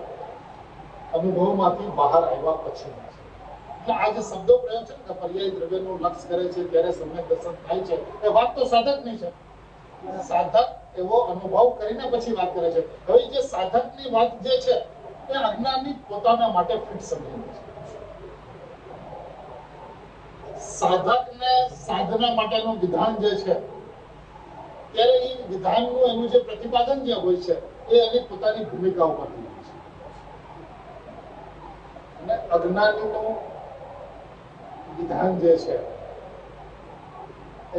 અનુભવમાંથી બહાર આવ્યા પછી છે. એટલે આ જે શબ્દો પ્રયોગ છે ને કે પર્યાય દ્રવ્યનું લક્ષ કરે છે ત્યારે સમ્યક દર્શન થાય છે, એ વાત તો સાધકની છે. સાધક એવો અનુભવ કરીને પછી વાત કરે છે. હવે જે સાધકની વાત જે છે એ અજ્ઞાની પોતાના માટે ફિટ સમજી લે છે. સાધકને સાધના માટેનું વિધાન જે છે ત્યારે એ વિધાનનું એનું જે પ્રતિપાદન જે હોય છે એ એની પોતાની ભૂમિકા ઉપરથી હોય છે. અને અજ્ઞાનીનું વિધાન જે છે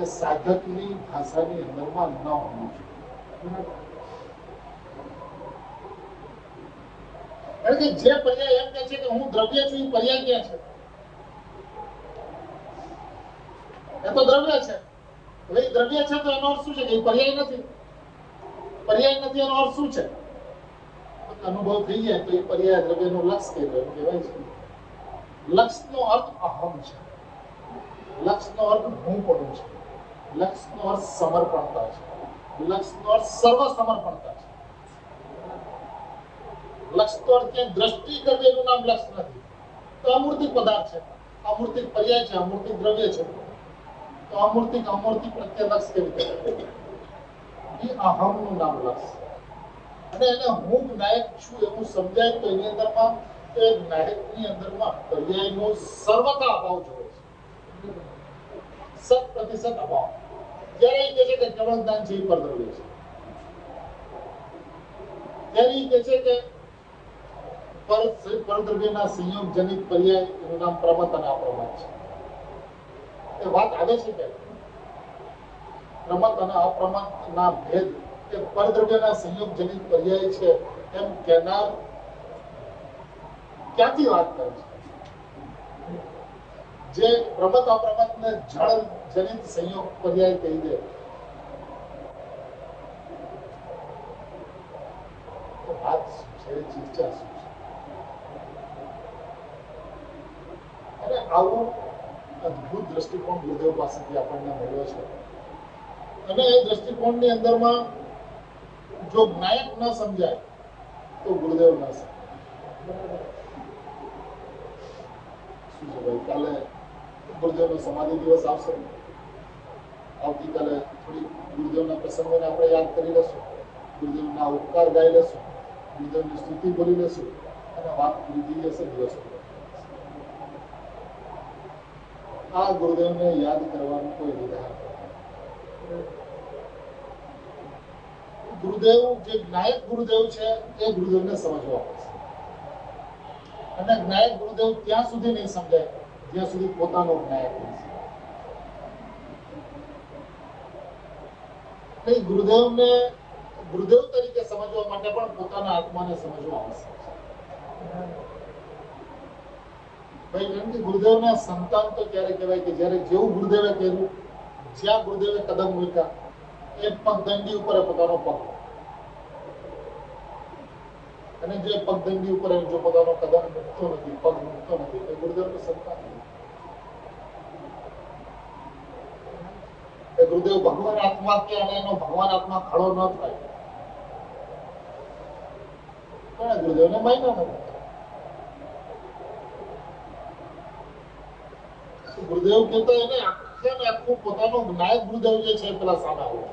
એ સાધકની ભાષાની અંદરમાં ન હોવું જોઈએ. કારણ કે જે પર્યાય એમ કહે છે કે હું દ્રવ્ય છું, એ પર્યાય ક્યાં છે? એ તો દ્રવ્ય છે. હવે એ દ્રવ્ય છે તો એનો અર્થ શું છે? કે એ પર્યાય નથી. પર્યાય નથી એનો અર્થ શું છે? અનુભવ થઈ જાય તો એ પર્યાય દ્રવ્યનું લક્ષ કહેવાય છે. લક્ષનો અર્થ અહમ છે. લક્ષનો અર્થ હું પણ છે. લક્ષનો અર્થ સમર્પણતા છે. લક્ષનો અર્થ સર્વ સમર્પણતા છે. લક્ષ તો અર્થ ક્યાંય દ્રષ્ટિ કરવી એનું નામ લક્ષ નથી. તો અમૂર્તિક પદાર્થ છે, અમૂર્તિક પર્યાય છે, અમૂર્તિક દ્રવ્ય છે. તો અમૂર્તિક પ્રત્યે લક્ષ કેવી રીતે? એ અહમનું નામ લક્ષ. અને એને હું નાયક છું એવું સમજાય તો એની અંદરમાં એ નાયકની અંદરમાં પર્યાયનો સર્વતા અભાવ જોવે છે. 100% અભાવ. જ્યારે એ કહે છે કે કેવળ જ્ઞાન છે એ પરદ્રવ્ય છે, ત્યારે એ કહે છે કે પરદ્રવ્યના સંયોગ જનિત પર્યાય એનું નામ પ્રમત અને અપ્રમત છે. એ વાત આવે છે કે પ્રમત અને અપ્રમત ના ભેદ કે પરદ્રવ્યના સંયોગ જનિત પર્યાય છે એમ કહેનાર ક્યાંથી વાત કરે છે? જે પ્રમત અપ્રમત ને જળ જનિત સંયોગ પર્યાય કહી દે તો વાત શું છે? ચર્ચા શું છે? અને આવું અદભુત દ્રષ્ટિકોણ ગુરુદેવ પાસેથી આપણને મળ્યો છે. અને એ દ્રષ્ટિકોણની અંદરમાં જો નાયક ન સમજાય તો ગુરુદેવ ન સમજાય. શું છે ભાઈ, કાલે ગુરુદેવનો સમાધિ દિવસ આવશે. આવતીકાલે થોડી ગુરુદેવના પ્રસંગોને આપણે યાદ કરી લેશું, ગુરુદેવના ઉપકાર ગાઈ લેશું, ગુરુદેવની સ્તુતિ બોલી લેશું અને વાત પૂરી થઈ જશે. દિવસ આ ગુરુદેવને યાદ કરવાનું કોઈ વિધાન. ગુરુદેવ જે નાયક ગુરુદેવ છે એ ગુરુદેવને સમજવા પડશે. અને નાયક ગુરુદેવ ત્યાં સુધી નહીં સમજાય જ્યાં સુધી પોતાનો નાયક નહીં. ગુરુદેવને ગુરુદેવ તરીકે સમજવા માટે પણ પોતાના આત્માને સમજવા આવશ્યક છે. ભાઈ, કેમ કે ગુરુદેવના સંતાન તો ક્યારે કહેવાય કે જ્યારે જેવું ગુરુદેવે કર્યું, જ્યાં ગુરુદેવે કદમ મૂક્યા એ પગદંડી ઉપર પોતાનો પગ, અને જે પગદંડી ઉપર જો પોતાનો કદમ મૂકતો નથી, પગ મૂકતો નથી, એ ગુરુદેવનું સંતાન. એ ગુરુદેવ ભગવાન આત્મા કે અને એનો ભગવાન આત્મા ખડો ન થાય પણ ગુરુદેવને માન્યા નથી. ગુરુદેવ કહેતા એને આખે ને આખું પોતાનું નાયક ગુરુદેવ જે છે પેલા સામે આવું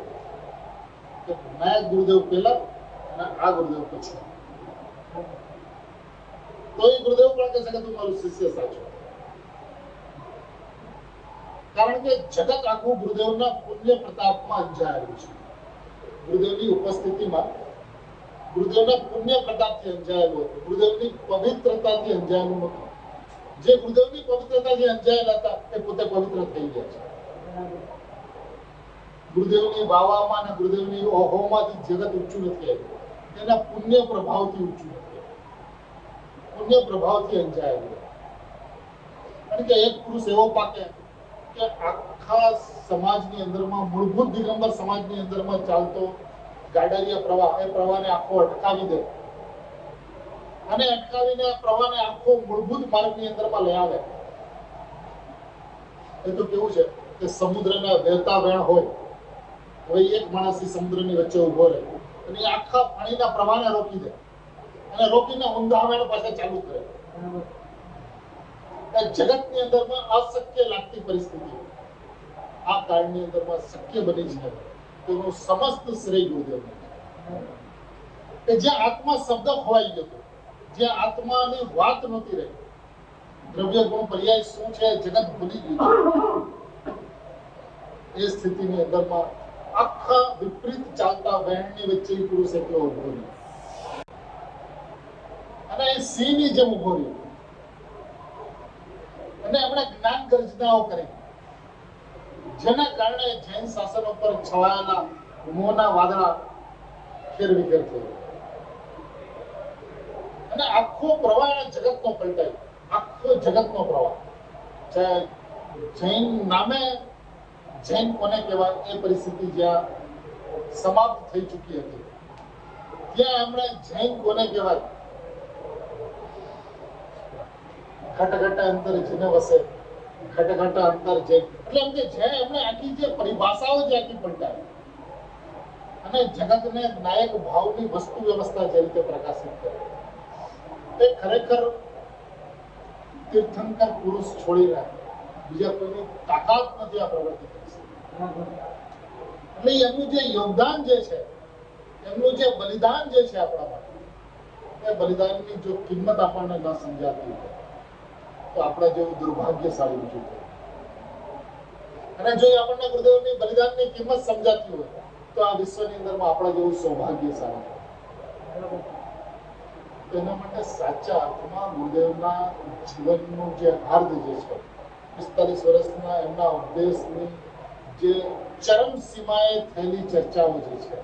છે. નાયક ગુરુદેવ પેલા અને આ ગુરુદેવ પછી. તો એ ગુરુદેવ પણ કહે છે કે તું મારું શિષ્ય સાચો. કારણ કે જગત આખું ગુરુદેવના પુણ્ય પ્રતાપમાં અંજાયેલું છે. ગુરુદેવની ઉપસ્થિતિમાં ગુરુદેવના પુણ્ય પ્રતાપથી અંજાયેલું હતું. ગુરુદેવની પવિત્રતાથી અંજાયેલું હતું. જે ગુરુદેવની પવિત્રતાથી અંજાયેલા હતા એ પોતે પવિત્ર થઈ ગયા છે. ગુરુદેવની વાવામાં અને ગુરુદેવની ઓહોમાંથી જગત ઊંચું નથી આવ્યું. એના પુણ્ય પ્રભાવથી ઊંચું નથી આવ્યું. પુણ્ય પ્રભાવથી અંજાયેલું. કારણ કે એક પુરુષ એવો પાકે કે આખા સમાજની અંદરમાં, મૂળભૂત દિગંબર સમાજની અંદરમાં ચાલતો ગાડરિયા પ્રવાહ, એ પ્રવાહને આખો અટકાવી દે અને અટકાવીને પ્રવાહને આખો મૂળભૂત માર્ગની અંદરમાં લઈ આવે. એ તો કેવું છે કે સમુદ્રના વહેતા વેણ હોય, હવે એક માણસ સમુદ્રની વચ્ચે ઉભો રહે અને આખા પાણીના પ્રવાહને રોકી દે અને રોકીને ઊંધા વેણ પાસે ચાલુ કરે. જગતની અંદરમાં અશક્ય લાગતી પરિસ્થિતિ આ કાળની અંદરમાં શક્ય બની છે. તેનું સમસ્ત શ્રેય ગુરુદેવને. કે જ્યાં આત્મા શબ્દ ખોવાઈ ગયો હતો, જ્યાં આત્માની વાત નહોતી રહી, દ્રવ્ય ગુણ પર્યાય શું છે જગત ભૂલી ગયું, એ સ્થિતિની અંદરમાં આખા વિપરીત ચાલતા વહેણની વચ્ચે પુરુષ એટલો ઉભો રહ્યો અને એ સિંહની જેમ ઉભો રહ્યો અને એમણે જ્ઞાન ગર્જનાઓ કરી, જેના કારણે જૈન શાસનો પર છવાયેલા મોહના વાદળા ફેરવિખેર થયો અને આખો પ્રવાહ જગતનો પલટાયો, આખો જગતનો પ્રવાહ. જૈન નામે જૈન કોને કહેવાય એ પરિસ્થિતિ જ્યાં સમાપ્ત થઈ ચૂકી હતી, ત્યાં એમણે જૈન કોને કહેવાય, ઘટ અંતર જેને વસે, ઘટ અંતર જૈન, એટલે એમ કે જૈન એમણે આખી જે પરિભાષાઓ જે આખી પલટાવી અને જગતને નાયક ભાવની વસ્તુ વ્યવસ્થા જે રીતે પ્રકાશિત કરી, એ ખરેખર તીર્થંકર પુરુષ છોડીને બીજા કોઈની તાકાત નથી આ પ્રવૃત્તિ કરી શકતી. એટલે એમનું જે યોગદાન જે છે, એમનું જે બલિદાન જે છે આપણા માટે, એ બલિદાનની જો કિંમત આપણને ન સમજાતી હોય તો આપણા જેવું દુર્ભાગ્યશાળી બીજું હોય. અને જો આપણને ગુરુદેવની બલિદાનની કિંમત સમજાતી હોય તો આ વિશ્વની અંદરમાં આપણા જેવું સૌભાગ્યશાળી હોય. તેના માટે સાચા અર્થમાં ગુરુદેવના જીવનનું જે હાર્દ જે છે, 45 વર્ષના એમના ઉપદેશની જે ચરમ સીમાએ થયેલી ચર્ચાઓ જે છે,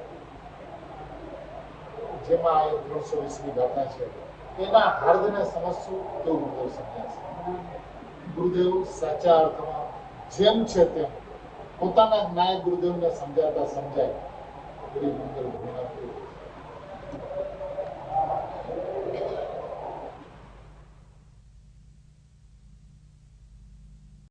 જેમાં આ 320મી ગાથા છે, એના હાર્દને સમજશું તો ગુરુદેવ સમજાશે. ગુરુદેવ સાચા અર્થમાં જેમ છે તેમ પોતાના નાયક ગુરુદેવને સમજાતા સમજાય એવી મંગલ ભૂમિ